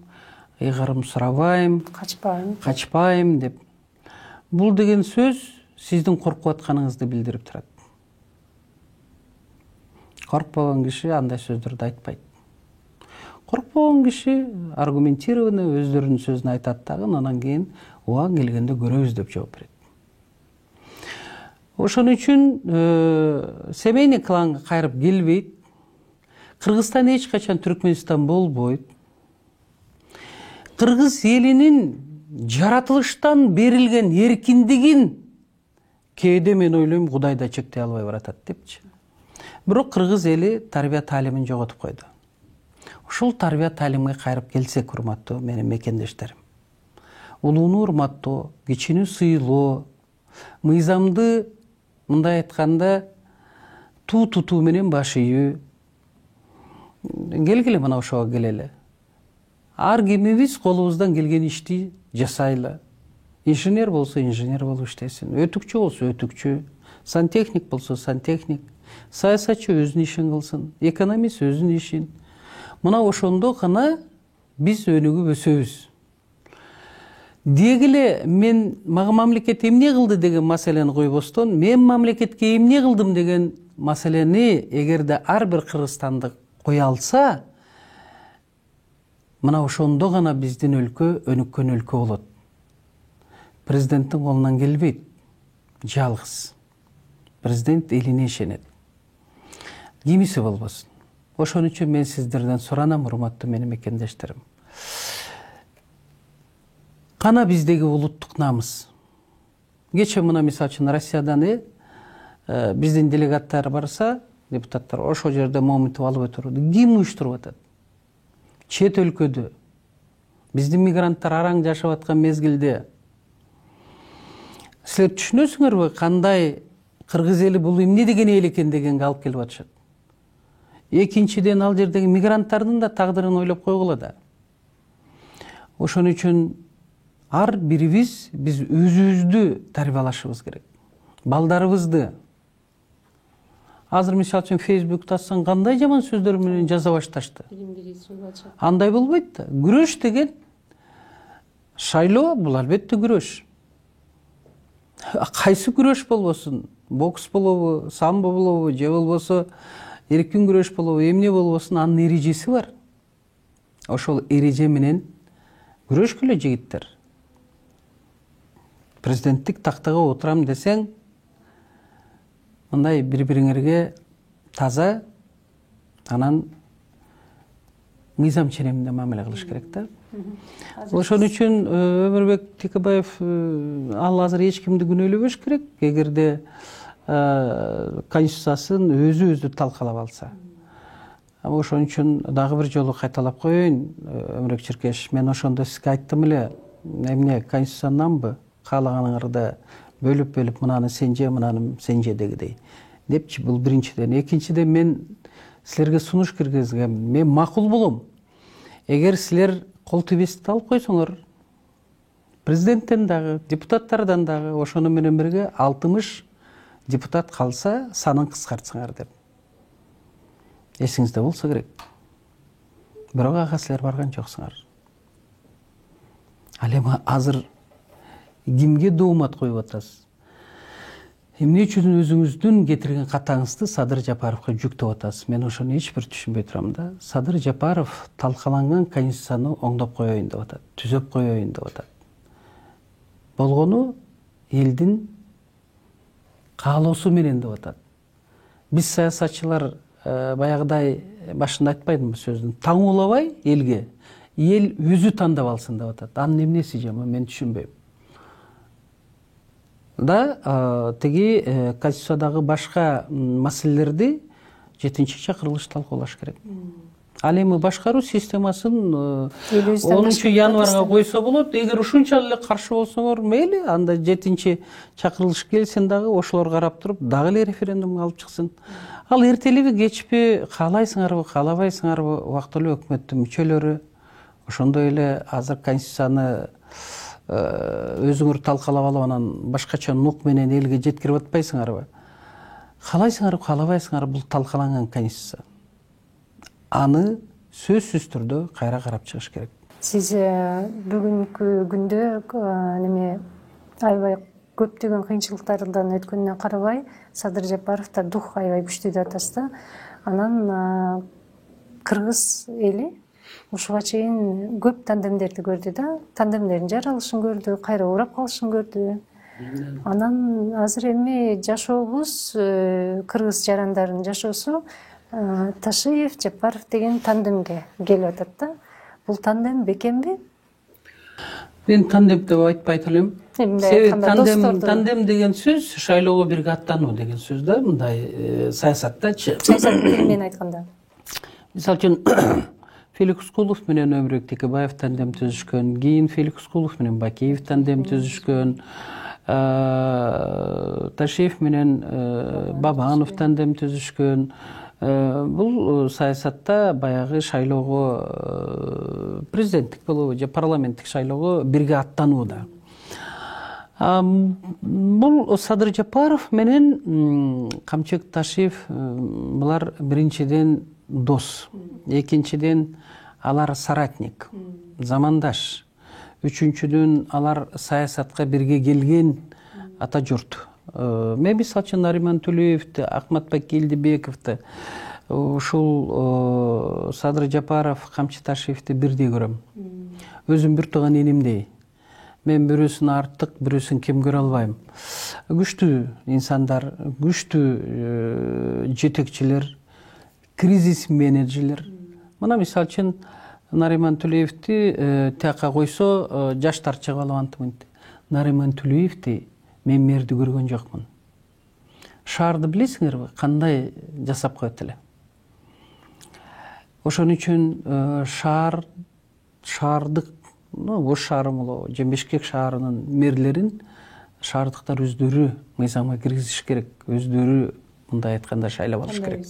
ыйгарым сурабайм, качпайм деп. Бул деген сөз сиздин коркуп атканыңызды билдирип турат. Коркпогон киши андай сөздөрдү айтпайт. Коркпогон киши аргументированно өздөрүнүн сөзүн айтат дагы, анан кийин убагы келгенде көрөбүз деп жооп берет. Ошон үчүн семейный кланга кайрып келбейт. Кыргызстан эч качан Түркмөнстан болбойт. Кыргыз элинин жаратылыштан берилген эркиндигин кээде мен ойлойм Кудай да чектей албай баратат депчи. Бирок кыргыз эли тарбия таалимин жоготуп койду. Ушул тарбия таалимге кайрып келсек, урматтуу менин мекендештерим, улууну урматтоо, кичини сыйлоо, мыйзамды мындай айтканда тутуу менен баш ийүү. Келгиле мына ошого келели. Ар кимибиз колубуздан келген ишти жасайлы. Инженер болсо инженер болуп иштесин, өтүкчү болсо өтүкчү, сантехник болсо сантехник, саясатчы өзүнүн ишин кылсын, экономист өзүнүн ишин. Мына ошондо гана биз өнүгүп өсөбүз. Дегиле мен мага мамлекет эмне кылды деген маселени койбостон, мен мамлекетке эмне кылдым деген маселени эгерде ар бир кыргызстандык кое алса, мына ошондо гана биздин өлкө өнүккөн өлкө болот. Президенттин колунан келбейт. Жалгыз. Президент элине ишенет. Кимиси болбосун. Ошон үчүн мен сиздерден суранам, урматтуу менин мекендештерим. Кана биздеги улуттук намыс. Кече мына мисалы үчүн Россиядан биздин делегаттар барса, депутаттар ошол жерде моментип алып отурууда. Ким уюштуруп атат? Чет өлкөдө биздин мигранттар араң жашап аткан мезгилде силер түшүнөсүңөрбү кандай кыргыз эли бул эмне деген эл экен дегенге алып келип атышат. Экинчиден ал жердеги мигранттардын да тагдырын ойлоп койгула да. Ошон үчүн ар бирибиз биз өзүбүздү тарбиялашыбыз керек. Балдарыбызды. Азыр мисалы үчүн Facebook'та атсаң кандай жаман сөздөр менен жаза башташты. Андай болбойт да. Күрөш деген шайлоо бул албетте күрөш. Кайсы күрөш болбосун? Бокс болобу, самбо болобу, же болбосо эркин күрөш болобу, эмне болбосун, анын эрежеси бар. Ошол эреже менен күрөшкүлө жигиттер. Президенттик тактага отурам десең, мындай бири-бириңерге таза, анан мыйзам ченеминде мамиле кылыш керек да. Ошон үчүн Өмүрбек Текебаев ал азыр эч кимди күнөөлөбөш керек, эгерде конституциясын өзү талкалап алса. Ошон үчүн дагы бир жолу кайталап коеюн, Өмүрбек Чиркешев, мен ошондо сизге айттым эле, эмне конституциянанбы, каалаганыңарды бөлүп мынаны сен же, мынаны сен же дегидей. Депчи, бул биринчиден. Экинчиден мен силерге сунуш киргизгем. Мен макул болом. Эгер силер кол тебестикти алып койсоңор, президенттен дагы, депутаттардан дагы ошону менен бирге 60 депутат калса, санын кыскартсаңар деп. Эсиңизде болсо керек. Бирок ага силер барган жоксуңар. Ал эми азыр кимге доомат коюп атасыз? Эмне үчүн өзүңүздүн кетирген катаңызды Садыр Жапаровго жүктөп атасыз? Мен ошону эч бир түшүнбөй турам да. Садыр Жапаров талкаланган конституцияны оңдоп коеюн деп атат, түзөп коеюн деп атат. Болгону элдин каалоосу менен деп атат. Биз саясатчылар баягыдай башында айтпайдымбы сөздүн, таңуулабай элге, эл өзү тандап алсын деп атат. Анын эмнеси жаман, мен түшүнбөйм. Да, тиги конституциядагы башка маселелерди 7-чакырылыш талкуулаш керек. Ал эми башкаруу системасын 10 январга койсо болот. Эгер ушунчалык эле каршы болсоңор, мейли, анда 7-чакырылыш келсин дагы, ошолор карап туруп, дагы эле референдумга алып чыксын. Ал эртелиби, кечпи, каалайсыңарбы, каалабайсыңарбы, убактылуу өкмөттүн мүчөлөрү ошондой эле азыр конституцияны өзүңөр талкалап алып, анан башкача нук менен элге жеткирип атпайсыңарбы? Каалайсыңарбы, каалабайсыңарбы, бул талкаланган конституция. Аны сөзсүз түрдө кайра карап чыгыш керек. Сиз бүгүнкү күндө неме аябай көптөгөн кыйынчылыктардан өткөнүнө карабай, Садыр Жапаровда дух аябай күчтүү деп атасыз да. Анан кыргыз эли ушуга чейин көп тандемдерди көрдү да, тандемдердин жаралышын көрдү, кайра урап калышын көрдү. Анан азыр эми жашообуз, кыргыз жарандарынын жашоосу Ташиев, Жапаров деген тандемге келип атат да. Бул тандем бекемби? Мен тандем деп айтпайт элем. Себеби тандем деген сөз шайлоого бирге аттануу деген сөз да, мындай саясаттачы. Саясат менен айтканда. Мисалы үчүн Феликс Кулов менен Өмүрбек Текебаев тандем түзүшкөн, кийин Феликс Кулов менен Бакиев тандем түзүшкөн, Ташиев менен Бабанов тандем түзүшкөн. Бул саясатта баягы шайлоого президенттик болобу же парламенттик шайлоого бирге аттануу да. Бул Садыр Жапаров менен Камчек Ташиев булар биринчиден дос, экинчиден алар соратник, замандаш, үчүнчүдөн алар саясатка бирге келген ата журт. Мен мисалы үчүн Нариман Төлөевди, Акматбек Келдибековду, ушул Садыр Жапаров, Камчек Ташиевди бирдей көрөм. Өзүм бир тууган энемдей. Мен бирөөсүн артык, бирөөсүн кем көрө албайм. Күчтүү инсандар, күчтүү жетекчилер, кризис менеджерлер. Мына мисалы үчүн Нариман Төлөевди тияка койсо жаштар чыгып алып антымын. Нариман Төлөевди мен мерди көргөн жокмун. Шаарды билесиңерби, кандай жасап коет эле. Ошон үчүн шаардык, Ош шаары болобу, же Бишкек шаарынын мэрлерин шаардыктар өздөрү мыйзамга киргизиш керек, өздөрү мындай айтканда шайлап алыш керек.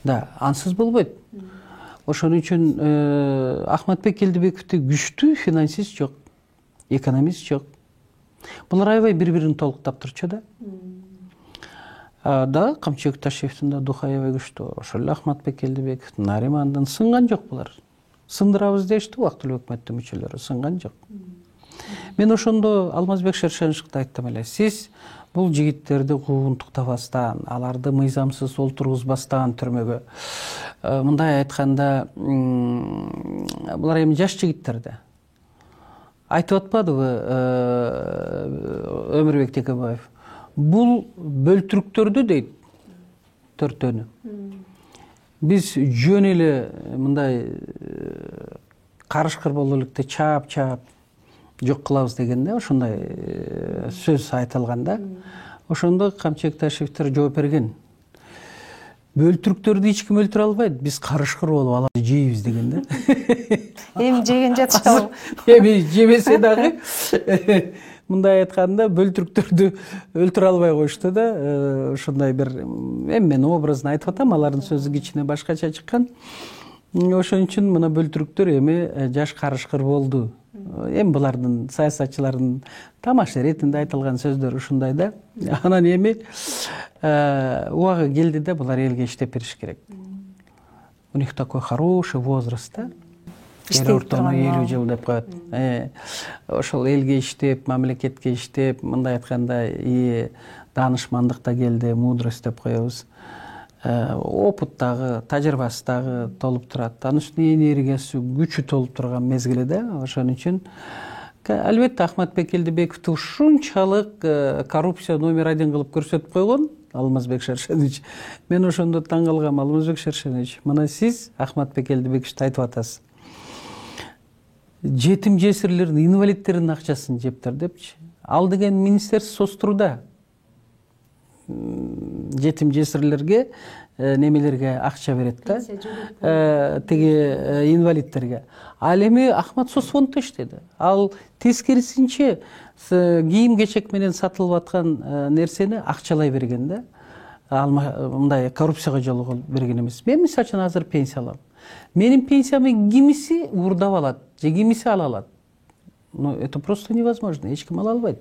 Да, ансыз болбойт. Ошон үчүн Ахматбек Келдибековди күчтүү финансист жок, экономист жок. Булар аябай бири-бирин толуктап турчу да. Да, Камчек Ташиевдин да духу аябай күчтүү. Ошол эле Ахматбек Келдибековдун, Наримандын сынган жок булар. Сындырабыз дешти убактылуу өкмөттүн мүчөлөрү, сынган жок. Мен ошондо Алмазбек Шершеншикте айттым эле. Сиз бул жигиттерди куугунтуктабастан, аларды мыйзамсыз олтургузбастан түрмөгө. Мындай айтканда, булар эми жаш жигиттер да. Айтып атпадыбы Өмүрбек Текебаев? Бул бөлтүрүктөрдү дейт, төртөөнү. Биз жөн эле мындай карышкыр болуп электе чаап жок кылабыз дегенде, ошондой сөз айтылганда, ошондо Камчек Ташиевдер жооп берген. Бөлтүрүктөрдү эч ким өлтүрө албайт, биз карышкыр болуп аларды жейбиз дегенде. Эми жеген жатышабы? Эми жебесе дагы мындай айтканда бөлтүрүктөрдү өлтүрө албай коюшту да. Ошондой бир эми мен образын айтып атам, алардын сөзү кичине башкача чыккан. Ошон үчүн мына бөлтүрүктөр эми жаш карышкыр болду. Эми булардын саясатчылардын тамаша иретинде айтылган сөздөр ушундай да. Анан эми убагы келди да, булар элге иштеп бериш керек. у них такой хороший возраст да. Иштеп Эл ортону турган, 50 жыл деп коет. Ошол элге иштеп, мамлекетке иштеп, мындай айтканда даанышмандык да келди, мудрость деп коебуз. Опыт дагы, тажрыйбасы дагы толуп турат. Анын үстүнө энергиясы, күчү толуп турган мезгили да. Ошон үчүн албетте Ахматбек Элдибековду ушунчалык коррупция номер 1 кылып көрсөтүп койгон Алмазбек Шершенович. Мен ошондо таң калгам, Алмазбек Шершенович, мына сиз Ахматбек Элдибековду айтып атасыз. Жетим жесирлердин, инвалидтердин акчасын жептир депчи. Ал деген министерство соцтруда. Жетим жесирлерге немелерге акча берет да. Тиги инвалидтерге. Ал эми Ахмат соцфонддо иштеди. Ал тескерисинче кийим кечек менен сатылып аткан нерсени акчалай берген да. Ал мындай коррупцияга жолугуп берген эмес. Мен мисалы үчүн азыр пенсия алам. Менин пенсиямы кимиси урдап алат, же кимиси ала алат. Но это просто невозможно. Эч ким ала албайт.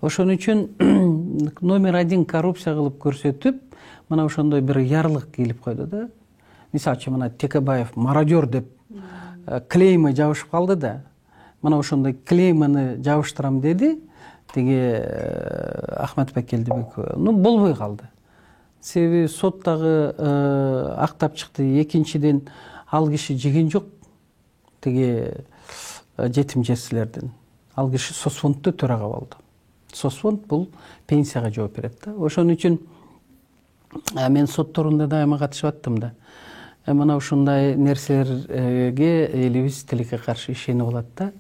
Ошон үчүн номер 1 коррупция кылып көрсөтүп, мына ошондой бир ярлык кийлип койду да. Мисалы үчүн мына Текебаев мародер деп клеймы жабышып калды да. Мына ошондой клейманы жабыштырам деди. Тиги Ахматбек Элдибеков. Болбой калды. Себеби сот дагы актап чыкты. Экинчиден ал киши жеген жок. Тиги жетим жесирлердин. Ал киши соцфонддо төрага болду. Соцфонд бул пенсияга жооп берет да. Ошон үчүн мен сотторунда дайыма катышып аттым да. Мына ушундай нерселерге элибиз тилекке каршы ишенип алат да.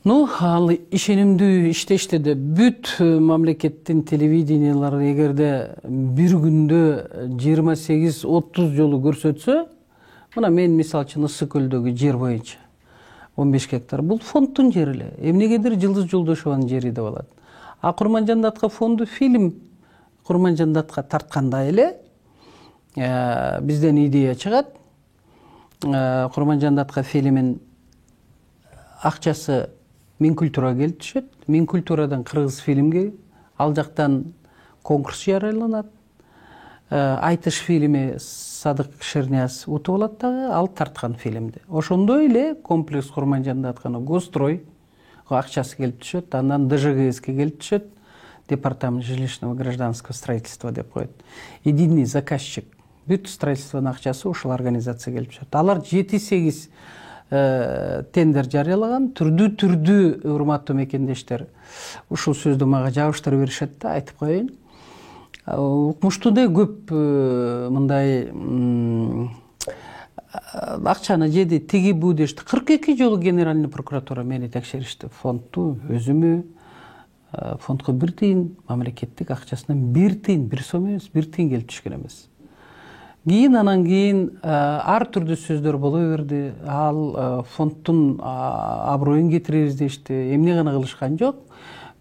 Ал ишенимдүү иштешти да бүт мамлекеттин телевидениялары эгерде бир күндө 28-30 жолу көрсөтсө, мына мен мисалы үчүн Ысык көлдөгү жер боюнча 15 гектар бул фонддун жери эле. Эмнегедир Жылдыз Жолдошованын жери деп алат. А Курманжандатка фонду фильм Курманжандатка тартканда эле бизден идея чыгат. Курманжандатка фильмин акчасы Минкультурага келип түшөт. Минкультурадан Кыргыз фильмге, ал жактан конкурс жарыяланат. Айтыш фильми Садык Шернияз утуп алат дагы, ал тарткан фильмди. Ошондой эле комплекс Курманжандатканы Гострой акчасы келип түшөт, андан ДЖГСке келип түшөт. Департамент жилищного гражданского строительства деп коет. Единый заказчик. Бүт строительствонун акчасы ушул организация келип түшөт. Алар 7-8 тендер жарыялаган, түрдүү урматтуу мекендештер. Ушул сөздү мага жабыштырып беришет да, айтып коеюн. Укмуштуу көп мындай акчаны жеди, тиги бу дешти. 42 жолу генеральный прокуратура мени текшеришти. Фондду өзүмү, фондго 1 тиын, мамлекеттик акчасынан 1 тиын, 1 сом эмес, 1 тиын келип түшкөн эмес. Анан кийин ар түрдүү сөздөр боло берди. Ал фонддун аброюн кетиребиз дешти. Эмне гана кылышкан жок.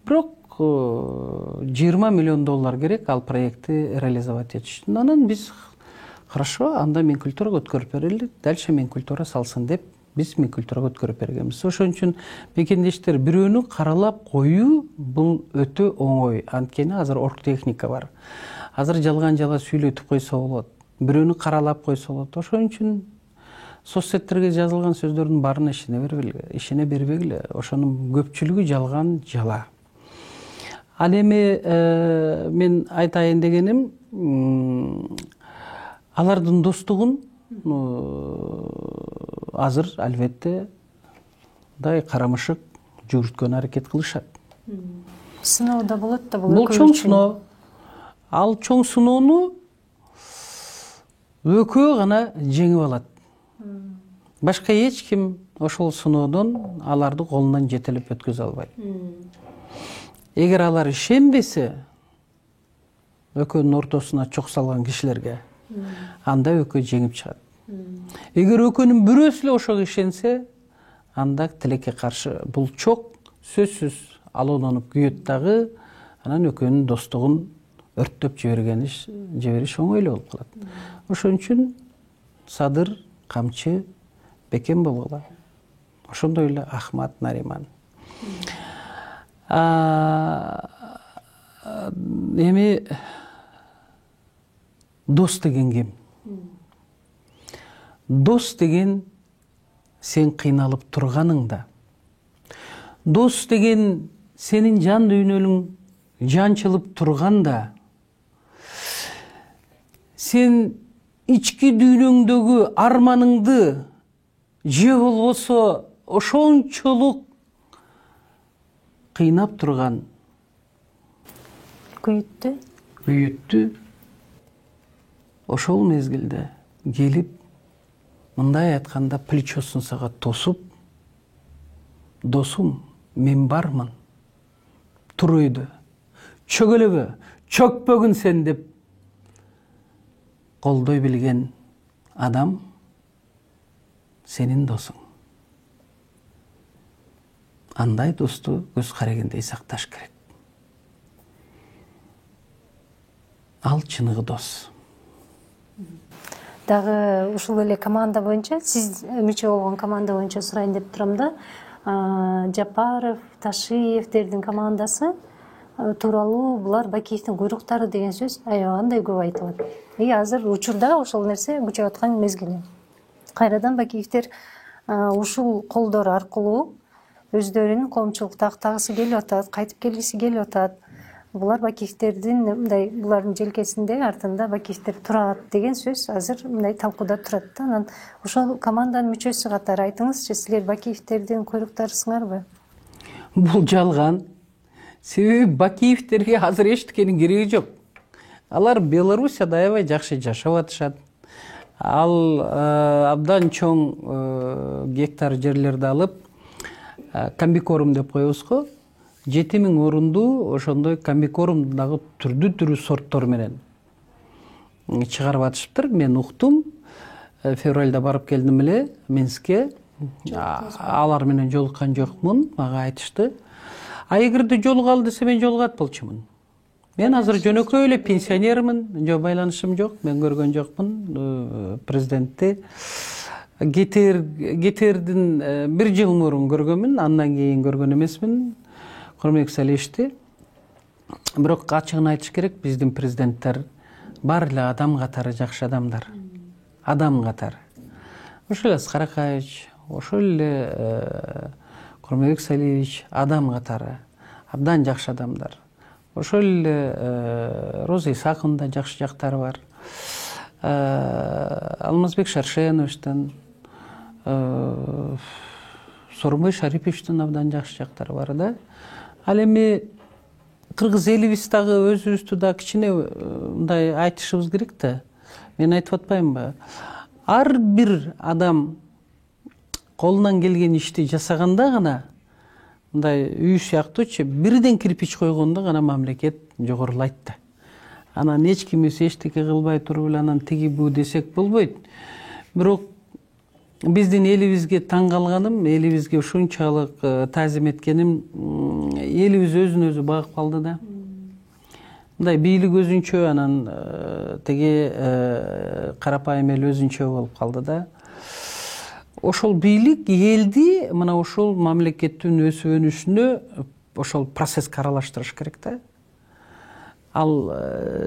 Бирок $20 миллион керек ал проектти реализовать этиш үчүн. Анан биз хорошо, анда Минкультурага өткөрүп берели, дальше Минкультура салсын деп биз Минкультурага өткөрүп бергенбиз. Ошон үчүн мекендештер бирөөнү каралап коюу бул өтө оңой. Анткени азыр оргтехника бар. Азыр жалган жала сүйлөтүп койсо болот. Бирөөнү каралап койсо болот. Ошон үчүн соцсеттерге жазылган сөздөрдүн баарына ишене бербегиле. Ошонун көпчүлүгү жалган жала. Ал эми мен айтайын дегеним, алардын достугун азыр албетте дай карамышык жүрүткөн аракет кылышат. Сыноо да болот да бул чоң сыноо. Ал чоң сыноону өкөө гана жеңип алат. Башка эч ким ошол сыноодон аларды колунан жетелеп өткөзө албайт. Эгер алар ишенбесе, өкөнүн ортосуна чок салган кишилерге, анда өкө жеңип чыгат. Эгер өкөнүн бирөөсү эле ошого ишенсе, анда тилекке каршы бул чок сөзсүз алоононуп күйөт дагы, анан өкөнүн достугун өрттөп жибериш оңой эле болуп калат. Ошон үчүн Садыр, Камчы, бекем болгула. Ошондой эле Ахмат, Нариман. Эми дос деген ким? дос деген сен қиналып тұрғаныңда, дос деген сенің жан дүйнөлүң жанчылып тұрғанда, сен ички дүйнөңдөгү арманыңды же болбосо ошончолук кыйнап турган күйүттү ошол мезгилде келип мындай айтканда плечосун сага тосуп, досум, мен бармын, тур өйдө, чөгөлөбө, чөкпөгүн сен деп колдой билген адам сенин досуң. Андай досту көз карегиндей сакташ керек. Ал чыныгы дос. Дагы ушул эле команда боюнча, сиз мүчө болгон команда боюнча сурайын деп турам да. Жапаров, Ташиевдердин командасы тууралуу булар Бакиевдин куйруктары деген сөз аябагандай көп айтылат. Азыр учурда ошол нерсе күчөп аткан мезгили. Кайрадан Бакиевдер ушул колдор аркылуу өздөрүнүн коомчулукта актагысы келип атат, кайтып келгиси келип атат. Булар Бакиевдердин мындай булардын желкесинде артында Бакиевдер турат деген сөз азыр мындай талкууда турат да. Анан ошол команданын мүчөсү катары айтыңызчы, силер Бакиевдердин куйруктарысыңарбы? Бул жалган. Себеби Бакиевдерге азыр эчтекенин кереги жок. Алар Белоруссияда аябай жакшы жашап атышат. Ал абдан чоң гектар жерлерди алып, комбикорум деп коебуз го. 7000 орунду ошондой комбикорум дагы түрдүү сорттор менен чыгарып атышыптыр. Мен уктум. Февралда барып келдим эле Минскке. Алар менен жолуккан жокмун, мага айтышты. А эгерде жолугалы десе мен жолугат болчумун. Мен азыр жөнөкөй эле пенсионермин, байланышым жок, мен көргөн жокмун президентти. Гетердин 1 жыл мурун көргөнмүн, андан кийин көргөн эмесмин. Курмек Салишти. Бирок ачыгын айтыш керек, биздин президенттер бар эле адам катары жакшы адамдар. Адам катары. Ошол эле Аскар Акаевич, ошол эле Курмек Салиевич адам катары. Абдан жакшы адамдар. Ошол эле Роза Исаковдун да жакшы жактары бар. Алмазбек Шаршеновичтен, Сооронбай Шариповичтин абдан жакшы жактары бар да. Ал эми кыргыз элибиз дагы өзүбүздү да кичине мындай айтышыбыз керек да. Мен айтып атпаймынбы? Ар бир адам колунан келген ишти жасаганда гана, мындай үй сыяктуучу бирден кирпич койгондо гана мамлекет жогорулайт да. Анан эч кимиз эчтеке кылбай туруп эле анан тиги бу десек болбойт. Бирок биздин элибизге таң калганым, элибизге ушунчалык таазим эткеним, элибиз өзүн өзү багып калды да. Мындай бийлик өзүнчө, анан тиги карапайым эл өзүнчө болуп калды да. Ошол бийлик элди мына ошол мамлекеттин өсүп өнүшүнө ошол процесске аралаштырыш керек да. Ал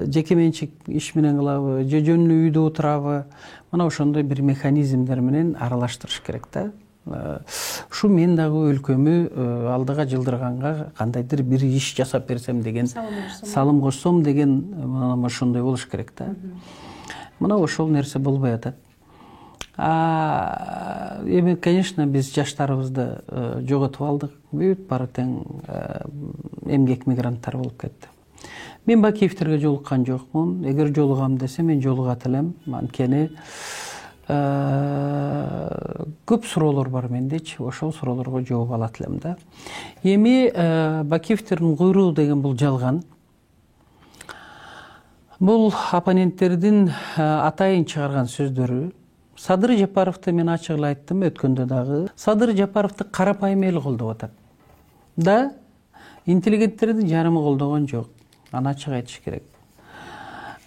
жеке менчик иш менен кылабы, же жөн эле үйдө отурабы, мына ошондой бир механизмдер менен аралаштырыш керек да. Ушу мен дагы өлкөмү алдыга жылдырганга кандайдыр бир иш жасап берсем деген, салым кошсом деген, мына ошондой болуш керек да. Мына ошол нерсе болбой атат. Эми, конечно, биз жаштарыбызды жоготуп алдык. Бүт баары тең эмгек мигранттар болуп кетти. Мен Бакиевдерге жолуккан жокмун. Эгер жолугам десе мен жолугат элем. Анткени көп суроолор бар мендечи. Ошол суроолорго жооп алат элем да. Эми Бакиевдердин куйругу деген бул жалган. Бул оппоненттердин атайын чыгарган сөздөрү. Садыр Жапаровду мен ачык эле айттым өткөндө дагы. Садыр Жапаровду карапайым эл колдоп атат. Да, интеллигенттердин жарымы колдогон жок. Аны ачык айтыш керек.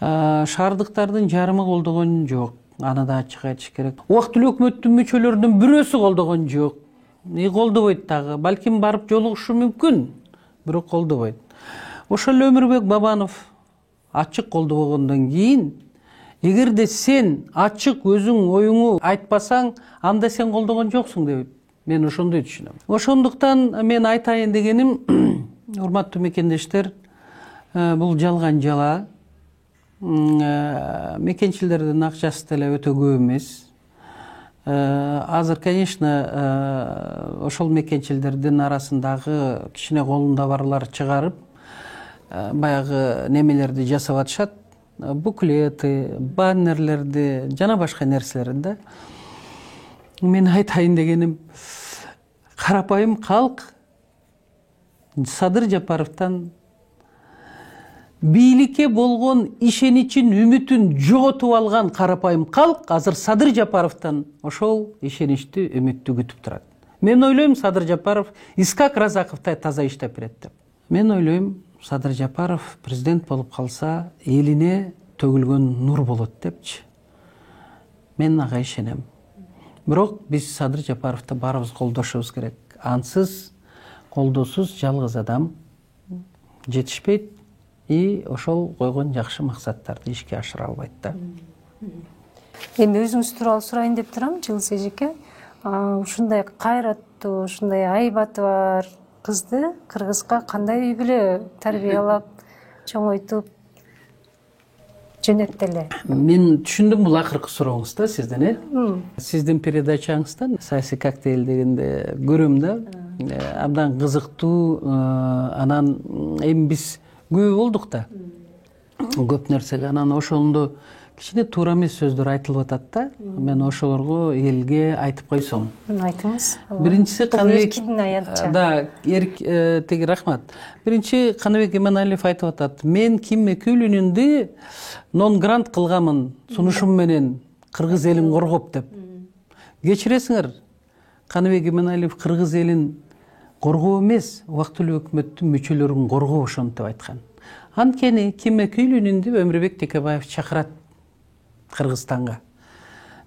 Шаардыктардын жарымы колдогон жок. Аны да ачык айтыш керек. Убактылуу өкмөттүн мүчөлөрүнүн бирөөсү колдогон жок. Колдобойт дагы. Балким барып жолугушу мүмкүн, бирок колдобойт. Ошол эле Өмүрбек Бабанов ачык колдобогондон кийин эгерде сен ачык өзүң оюңу айтпасаң, анда сен колдогон жоксуң деп мен ошондой түшүнөм. Ошондуктан мен айтайын дегеним, урматтуу мекендештер, бул жалган жала. Мекенчилердин акчасы деле өтө көп эмес. Азыр, конечно, ошол мекенчилердин арасындагы кичине колунда барлар чыгарып, баягы немелерди жасап атышат, буклеты, баннерлерди, жана башка нерселерин да. Мен айтайын дегеним, карапайым калк Садыр Жапаровдон бийликке болгон ишеничин, үмүтүн жоготуп алган карапайым калк азыр Садыр Жапаровдон ошол ишеничти, үмүттү күтүп турат. Мен ойлойм, Садыр Жапаров Искак Разаковтай таза иштеп берет деп. Мен ойлойм, Садыр Жапаров президент болуп калса, элине төгүлгөн нур болот депчи. Мен ага ишенем. Бирок биз Садыр Жапаровду баарыбыз колдошубуз керек. Ансыз, колдоосуз жалгыз адам жетишпейт. И ошол койгон жакшы максаттарды ишке ашыра албайт да. Эми өзүңүз тууралуу сурайын деп турам, Жылыс эжеке. Ушундай кайраттуу, ушундай айбаты бар кызды Кыргызга кандай үй бүлө тарбиялап, чоңойтуп жөнөттү эле? Мен түшүндүм бул акыркы сурооңуз да сизден, Сиздин передачаңыздан саясий коктейль дегенде көрөм да. Абдан кызыктуу, анан эми биз көп болдук да. Көп нерсеге анан ошондо кичине туура эмес сөздөр айтылып атат да. Мен ошолорго элге айтып койсом. Айтыңыз. Биринчиси Каныбек. Да, теги рахмат. Биринчи Каныбек Иманалиев айтып атат. Мен Кимме Күлүнүндү нон грант кылганмын сунушум менен кыргыз элин коргоп деп. Кечиресиңер, Каныбек Иманалиев кыргыз элин коргоо эмес, убактылуу өкмөттүн мүчөлөрүн коргоо ошонтип деп айткан. Анткени Кимме Күлүнүндү Өмүрбек Текебаев чакырат Кыргызстанга.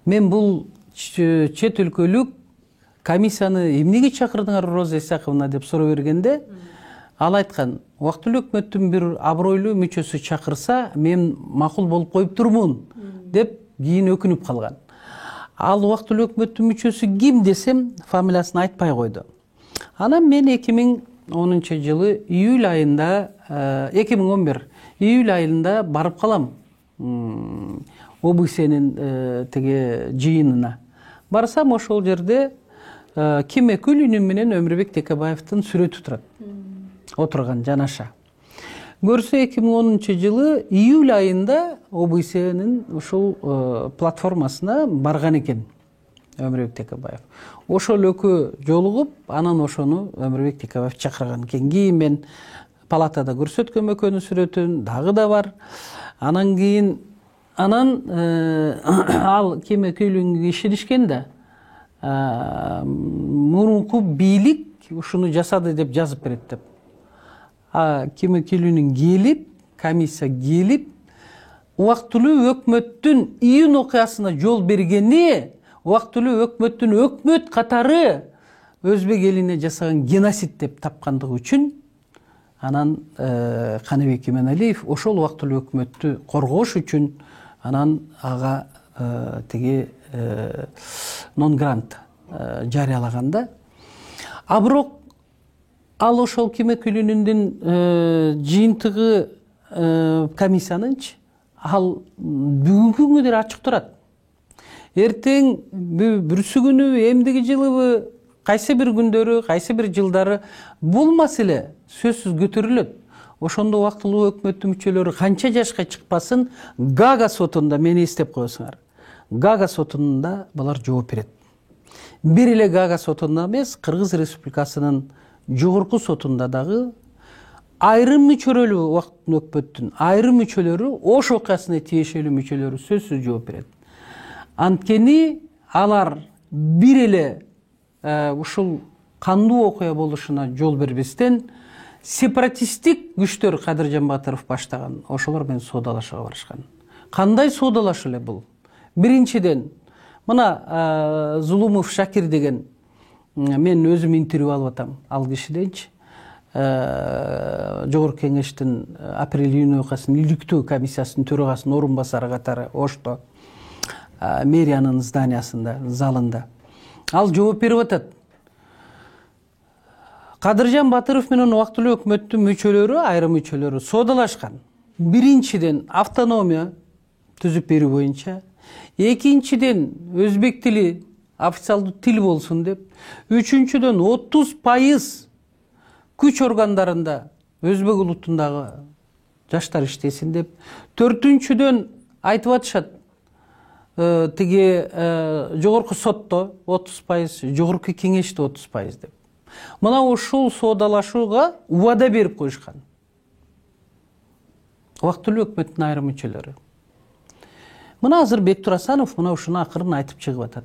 Мен бул чет өлкөлүк комиссияны эмнеге чакырдыңар Роза Исаковна деп суроо бергенде, ал айткан, убактылуу өкмөттүн бир абройлуу мүчөсү чакырса, мен макул болуп коюп турмун деп кийин өкүнүп калган. Ал убактылуу өкмөттүн мүчөсү ким десем, фамилиясын айтпай койду. Анан мен 2010 жылы июль айында, 2011 июль айында барып калам. ОБСЕнин теге жыйынына. Барсам ошол жерде Кимме Күлүнү менен Өмүрбек Текебаевдин сүрөтү турат. Отурган жанаша. Көрсө 2010 жылы июль айында ОБСЕнин ушул платформасына барган экен Өмүрбек Текебаев. Ошол экөө жолугуп, анан ошону Өмүрбек Текебаев чакырган экен. Кийин мен палатада көрсөткөм экөөнүн сүрөтүн, дагы да бар. Анан кийин ал Кимме Күлүнгө ишенишкен да, мурунку бийлик ушуну жасады деп жазып берет деп. Кимме Күлүнүн келип, комиссия келип, убактылуу өкмөттүн июнь окуясына жол бергени, убактылуу өкмөттүн өкмөт катары өзбек элине жасаган геноцид деп тапкандыгы үчүн, анан Каныбек Иманалиев ошол убактылуу өкмөттү коргош үчүн анан ага теги нон грант жарыялаганда. А бирок ал ошол Кимме Күлүнүндүн жыйынтыгы комиссиянынчы ал бүгүнкү күнгө дейин ачык турат. Эртең бүрсү күнү, эмдиги жылыбы, кайсы бир күндөрү, кайсы бир жылдары бул маселе сөзсүз көтөрүлөт. Ошондо убактылуу өкмөттүн мүчөлөрү канча жашка чыкпасын, Гага сотунда, мени эстеп коесуңар, Гага сотунда булар жооп берет. Бир эле Гага сотунда эмес, Кыргыз Республикасынын жогорку сотунда дагы айрым мүчөлөрү убактылуу өкмөттүн айрым мүчөлөрү, ош окуясына тиешелүү мүчөлөрү сөзсүз жооп берет. Анткени алар бир эле ушул кандуу окуя болушуна жол бербестен сепаратисттик күчтөр Кадыр Жамбатыров баштаган, ошолор менен соодалашууга барышкан. Кандай соодалашуу эле бул? Биринчиден, мына Зулумов Шакир деген, мен өзүм интервью алып атам ал кишиденчи. Жогорку Кеңештин апрель-июнь ыкасын иликтөө комиссиясынын төрагасынын орун басары катары Ошто мэриянын зданиясында, залында. Ал жооп берип атат. Кадыржан Батыров менен убактылуу өкмөттүн мүчөлөрү, айрым мүчөлөрү соодалашкан. Биринчиден автономия түзүп берүү боюнча, экинчиден өзбек тили официалдуу тил болсун деп, үчүнчүдөн 30% күч органдарында өзбек улутундагы жаштар иштесин деп, төртүнчүдөн айтып атышат, тиги жогорку сотто 30%, жогорку кеңеште 30% деп. Мына ушул соодалашууга убада берип коюшкан. Убактылуу өкмөттүн айрым мүчөлөрү. Мына азыр Бектур Асанов мына ушуну акырын айтып чыгып атат.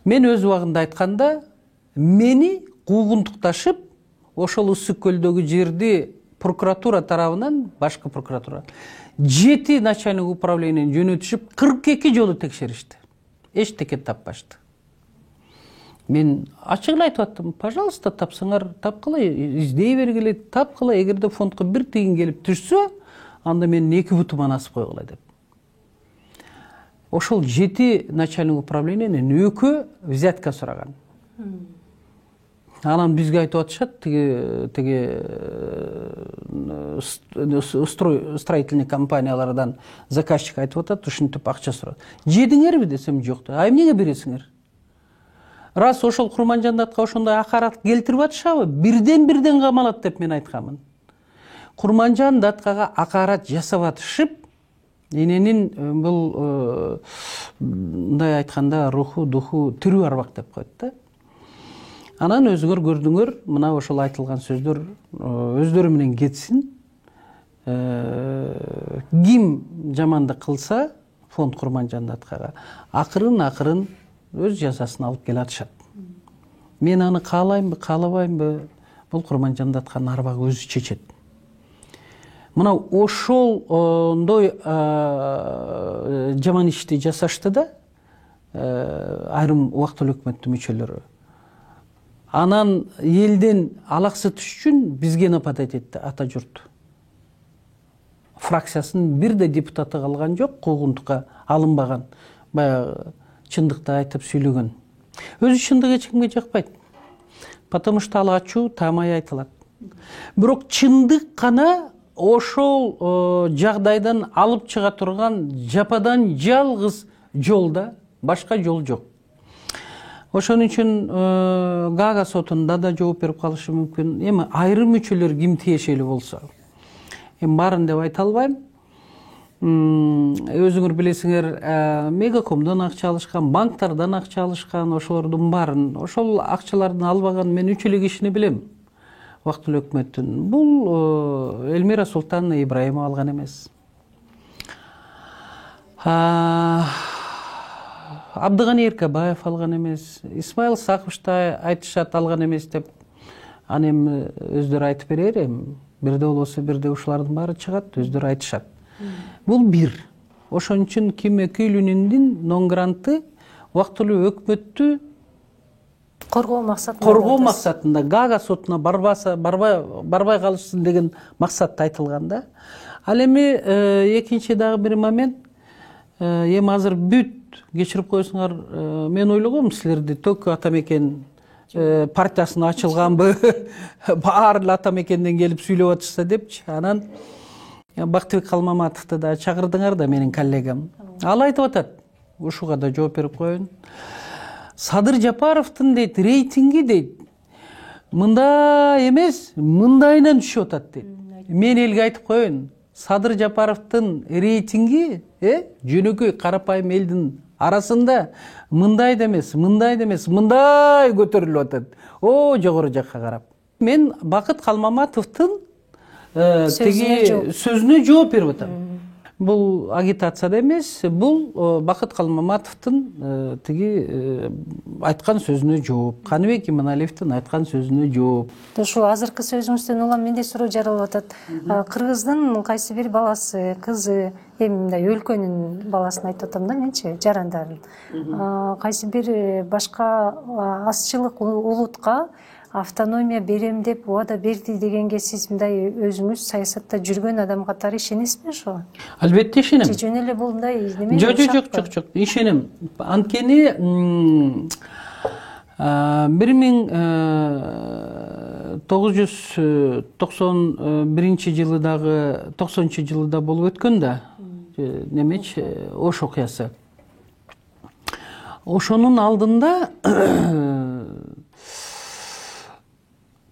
Мен өз убагында айтканда, мени куугунтукташып, ошол Ысык көлдөгү жерди прокуратура тарабынан, башкы прокуратура 7 начальник управлениени жөнөтүшүп, 42 жолу текшеришти. Эчтеке таппашты. Мен ачык эле айтып аттым, пожалуйста, тапсаңар, тапкыла, издей бергиле, тапкыла, эгерде фондко бир тыйын келип түшсө, анда менин 2 бутуман асып койгула деп. Ошол 7 начальник управлениенин 2 взятка сураган. Анан бизге айтып атышат, тиги строительный компаниялардан заказчик айтып атат, ушинтип акча сурат. Жедиңерби десем, жок. А эмнеге бересиңер? Раз ошол Курманжандатка ошондой акарат келтирип атышабы, бирден камалат деп мен айтканмын. Курманжандаткага акарат жасап атышып, эненин бул мындай айтканда руху, духу тирүү арбак деп коет да. Анан өзүңөр көрдүңөр, мына ошол айтылган сөздөр өздөрү менен кетсин. Ким жамандык кылса, фонд Курманжандаткага акырын өз жазасын алып келе атышат. Мен аны каалаймбы, каалабаймбы, бул Курманжандатканын арбагы өзү чечет. Мына ошолдой жаман ишти жасашты да айрым убактылуу өкмөттүн мүчөлөрү. Анан элден алаксы түш үчүн бизге нападать этти ата журт. Фракциясынын бирде депутаты калган жок, куугунтукка алынбаган. Баягы чындыкты айтып сүйлөгөн. Өзү чындык эч кимге жакпайт. Потому что ал ачуу, таамай айтылат. Бирок чындык гана ошол жагдайдан алып чыга турган жападан жалгыз жолда, башка жол жок. Ошон үчүн Гага сотунда да жооп берип калышы мүмкүн. Эми айрым мүчөлөр ким тиешелүү болсо. Эми баарын деп айта албайм. Өзүңөр билесиңер, Мегакомдон акча алышкан, банктардан акча алышкан, ошолордун баарын, ошол акчаларды албаган мен 3 эле кишини билем. Убактылуу өкмөттүн. Бул Элмира Султановна Ибраимова алган эмес. Абдыганы Эркебаев алган эмес. Исмаил Сакыш да айтышат алган эмес деп. Аны эми өздөрү айтып берер, бирде болбосо бирде ушулардын баары чыгат, өздөрү айтышат. Бул бир. Ошон үчүн Ким Өкүйлүнүн нон-гранты убактылуу өкмөттү коргоо максатында Гага сотуна барбай калышсын деген максатта айтылган да. Ал эми экинчи дагы бир момент, эми азыр бүт кечирип коесуңар, мен ойлогом силерди Токио Атамекен партиясына ачылганбы, баары эле Атамекенден келип сүйлөп атышса депчи. Анан Бактыбек Калмаматовду да чакырдыңар да, менин коллегам. Ал айтып атат, ушуга да жооп берип коеюн. Садыр Жапаровдун дейт рейтинги дейт мындай эмес, мындайынан түшүп атат дейт. Мен элге айтып коеюн, Садыр Жапаровдун рейтинги жөнөкөй карапайым элдин арасында мындай да эмес, мындай көтөрүлүп атат. О, жогору жакка карап. Мен Бакыт Калмаматовдун сөзүнө жооп берип атам. Бул агитацияда эмес, бул Бакыт Калмаматовдун айткан сөзүнө жооп. Каныбек Иманалиевдин айткан сөзүнө жооп. Ушу азыркы сөзүңүздөн улам менде суроо жаралып атат. Кыргыздын кайсы бир баласы, кызы, эми мындай өлкөнүн баласын айтып атам да менчи, жарандарын. Кайсы бир башка азчылык улутка автономия берем деп убада берди дегенге сиз мындай өзүңүз саясатта жүргөн адам катары ишенесизби ошого? Албетте ишенем. Же жөн эле бул мындай неме? Жок, ишенем. Анткени 1991 жылы дагы 90 жылда болуп өткөн да немеч Ош окуясы. Ошонун алдында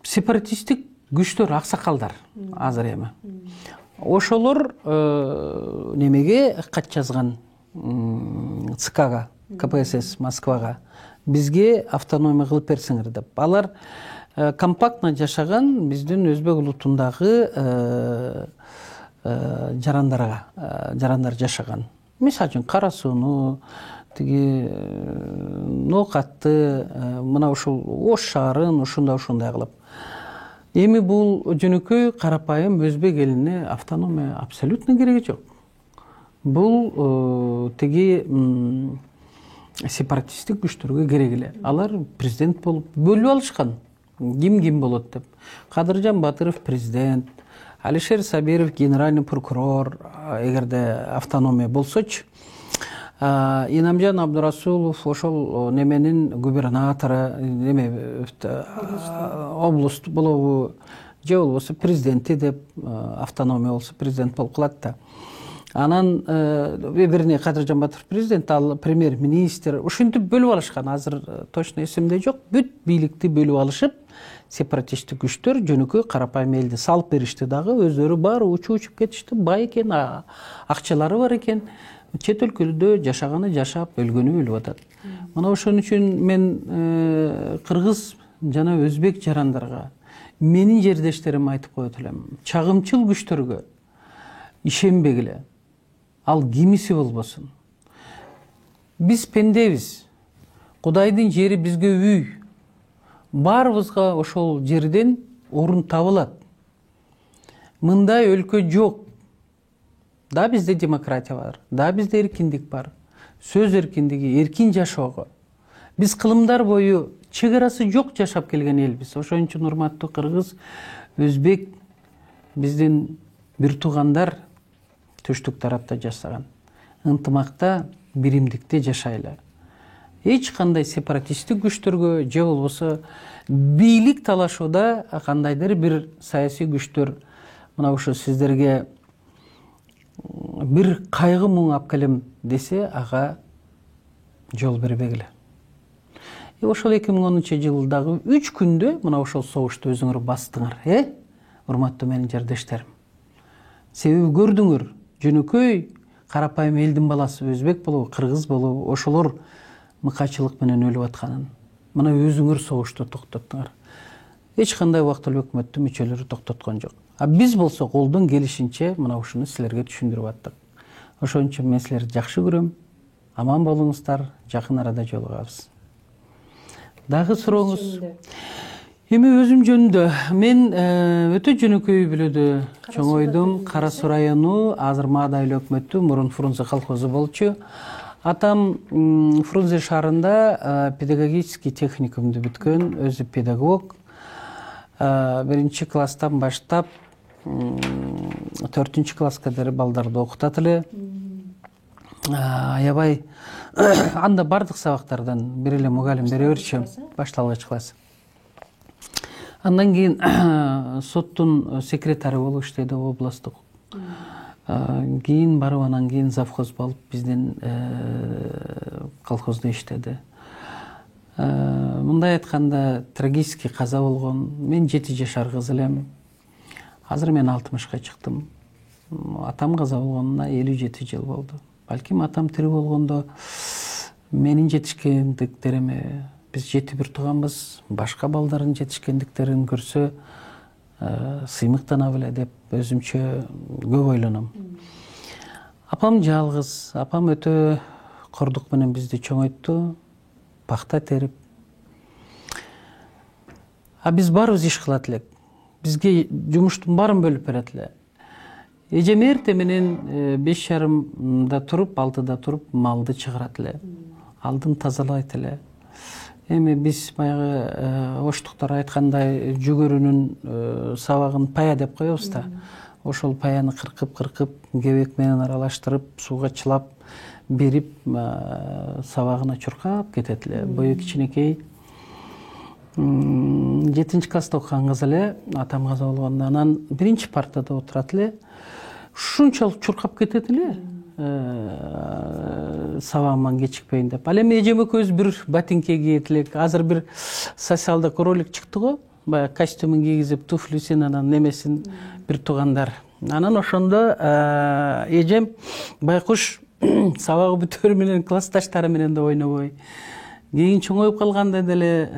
сепаратисттик күчтөр, аксакалдар азыр эми. Ошолор немеге кат жазган ЦКга, КПСС Москвага бизге автономия кылып берсиңер деп. Алар компактно жашаган биздин өзбек улутундагы жарандар жашаган. Мисалы үчүн Кара Сууну, тиги Ноокатты, мына ушул Ош шаарын ушундай кылып. Эми бул жөнөкөй карапайым өзбек элине автономия абсолютно кереги жок. Бул тиги сепаратисттик күчтөргө керек эле. Алар президент болуп бөлүп алышкан. Ким болот деп. Кадыржан Батыров президент, Алишер Сабиров генеральный прокурор, эгерде автономия болсочу. Инамжан Абдурасулов ошол неменин губернатору, область болобу, же болбосо президенти деп автономия болсо президент болуп калат да. Анан вернее Кадыржан Батыров президент, ал премьер-министр ушинтип бөлүп алышкан. Азыр точно эсимде жок. Бүт бийликти бөлүп алышып, сепаратисттик күчтөр жөнөкөй карапайым элди салып беришти дагы, өздөрү баары учуп кетишти. Бай экен, акчалары бар экен. Чет өлкөдө жашаганы жашап, өлгөнү өлүп атат. Мына ошон үчүн мен кыргыз жана өзбек жарандарга, менин жердештериме айтып коет элем. Чагымчыл күчтөргө ишенбегиле. Ал кимиси болбосун. Биз пендебиз. Кудайдын жери бизге үй. Баарыбызга ошол жерден орун табылат. Мындай өлкө жок. Да бизде демократия бар, да бизде эркиндик бар. Сөз эркиндиги, эркин жашоого. Биз кылымдар бою чегарасы жок жашап келген элбиз. Ошон үчүн урматтуу кыргыз, өзбек биздин бир туугандар түштүк тарапта жашаган. Ынтымакта, биримдикте жашайлы. Эч кандай сепаратисттик күчтөргө же болбосо бийлик талашууда кандайдыр бир саясий күчтөр мына ушу сиздерге бир кайгы муң алып келем десе, ага жол бербегиле. Ошол 2010-жылдагы 3 күндө мына ошол согушту өзүңөр бастыңар, урматтуу менин жердештерим. Себеби көрдүңөр, жөнөкөй карапайым элдин баласы өзбек болобу, кыргыз болобу, ошолор мыкачылык менен өлүп атканын. Мына өзүңөр согушту токтоттуңар. Эч кандай убактылуу өкмөттүн мүчөлөрү токтоткон жок. А биз болсо колдон келишинче мына ушуну силерге түшүндүрүп аттык. Ошон үчүн мен силерди жакшы көрөм. Аман болуңуздар, жакын арада жолугабыз. Дагы сурооңуз? Эми өзүм жөнүндө мен өтө жөнөкөй бүлөдө чоңойдум. Кара Суу району, азыр Маада айыл өкмөтү, мурун Фрунзе колхозу болчу. Атам Фрунзе шаарында педагогический техникумду бүткөн, өзү педагог. 1 класстан баштап 4 класска дейин балдарды окутат эле. Аябай анда бардык сабактардан бир эле мугалим бере берчү, башталгыч класс. Андан кийин соттун секретары болуп иштеди, областтык. Кийин барып анан кийин завхоз болуп биздин колхоздо иштеди. Мындай айтканда трагический каза болгон. Мен 7 жашар кыз элем. Азыр мен 60-ка чыктым. Атам каза болгонуна 57 жыл болду. Балким атам тирүү болгондо менин жетишкендиктериме, биз 7 тууганбыз, башка балдардын жетишкендиктерин көрсө сыймыктана беле деп өзүмчө көп ойлоном. Апам жалгыз, апам өтө кордук менен бизди чоңойтту, пахта терип. А биз баарыбыз иш кылат элек. Бизге жумуштун баарын бөлүп берет эле. Эжем эрте менен 5:30 туруп, 6 туруп малды чыгарат эле. Алдын тазалайт эле. Эми биз баягы оштуктар айткандай жүгөрүнүн сабагын пая деп коебуз да. Ошол паяны кыркып кебек менен аралаштырып, сууга чылап берип, сабагына чуркап кетет эле. Бою кичинекей. 7 класста окуган кыз эле, атам каза болгондо, анан 1-партада отурат эле. Ушунчалык чуркап кетет эле. Сабагыман кечикпейин деп. Ал эми эжем экөөбүз бир ботинке кийет элек. Азыр бир социалдык ролик чыкты го. Баягы костюмун кийгизип, туфлисин, анан немесин бир туугандар. Анан ошондо эжем байкуш сабагы бүтөр менен классташтары менен да ойнобой. Кийин чоңоюп калганда деле,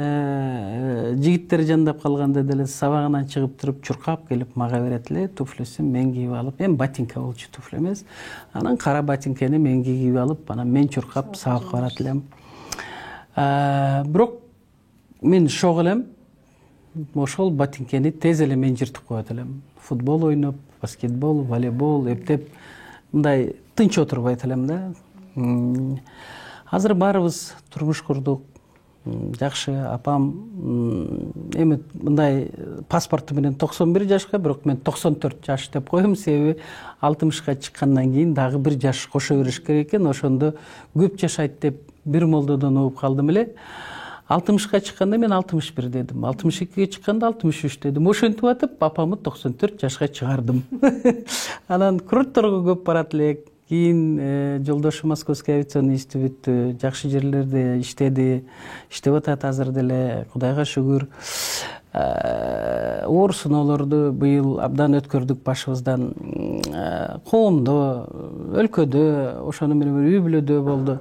жигиттер жандап калганда деле сабагынан чыгып туруп чуркап келип мага берет эле, туфлисин мен кийип алып, эми ботинка болчу, туфли эмес. Анан кара ботинкени мен кийип алып, анан мен чуркап сабакка барат элем. Бирок мен шок элем. Ошол ботинкени тез эле мен жыртып коет элем. Футбол ойноп, баскетбол, волейбол, эптеп мындай тынч отурбайт элем да. Азыр баарыбыз турмуш курдук, жакшы. Апам эми мындай паспорту менен 91 жашка, бирок мен 94 жаш деп коем, себеби 60ка чыккандан кийин дагы 1 жаш кошо бериш керек экен. Ошондо көп жашайт деп бир молдодон угуп калдым эле. 60ка чыкканда мен 61 дедим, 62ге чыкканда 63 дедим. Ошентип атып, апамы 94 жашка чыгардым. Анан курортторго көп барат элек. Кийин жолдошу Московский авиационный институту жакшы жерлерде иштеди, иштеп атат азыр деле, Кудайга шүгүр. Оор сыноолорду быйыл абдан өткөрдүк башыбыздан. Коомдо, өлкөдө, ошону менен үй бүлөдө болду.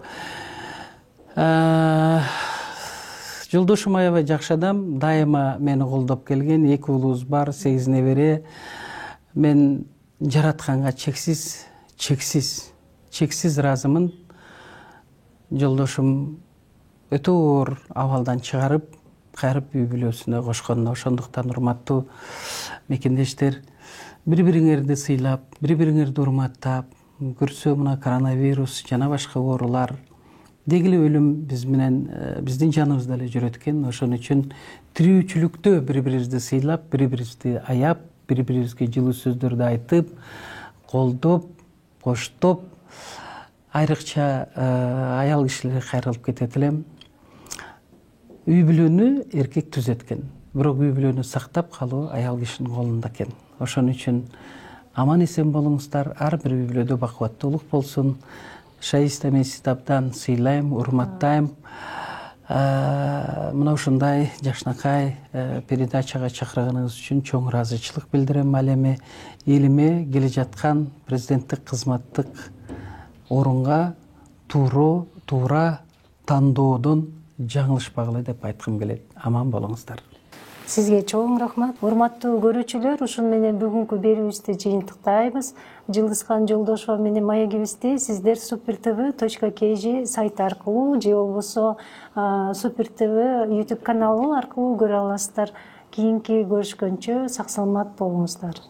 Жолдошум аябай жакшы адам, дайыма мени колдоп келген. 2 уулубуз бар, 8 небере. Мен жаратканга чексиз ыраазымын. Жолдошум өтө оор абалдан чыгарып, кайрып үй бүлөсүнө кошконуна. Ошондуктан урматтуу мекендештер, бири-бириңерди сыйлап, бири-бириңерди урматтап, көрсө мына коронавирус жана башка оорулар, дегиле өлүм биз менен биздин жаныбызда эле жүрөт экен. Ошон үчүн тирүүчүлүктө бири-бирибизди сыйлап, бири-бирибизди аяп, бири-бирибизге жылуу сөздөрдү айтып, колдоп, коштоп, айрыкча аял кишилерге кайрылып кетет элем. Үй бүлөнү эркек түзөт экен, бирок үй бүлөнү сактап калуу аял кишинин колунда экен. Ошон үчүн аман эсен болуңуздар, ар бир үй бүлөдө бакубаттуулук болсун. Шаиста мен сизди абдан сыйлайм, урматтайм. Мына ушундай жакшынакай передачага чакырганыңыз үчүн чоң ыраазычылык билдирем. Ал эми элиме келе жаткан президенттик кызматтык орунга туура тандоодон жаңылышпагыла деп айткым келет. Аман болуңуздар. Сизге чоң рахмат. Урматтуу көрүүчүлөр, ушун менен бүгүнкү берүүбүздү жыйынтыктайбыз. Жылдызхан Жолдошова менен маегибизди сиздер supertv.kg сайты аркылуу же болбосо Super TV YouTube каналы аркылуу көрө аласыздар. Кийинки көрүшкөнчө сак саламат болуңуздар.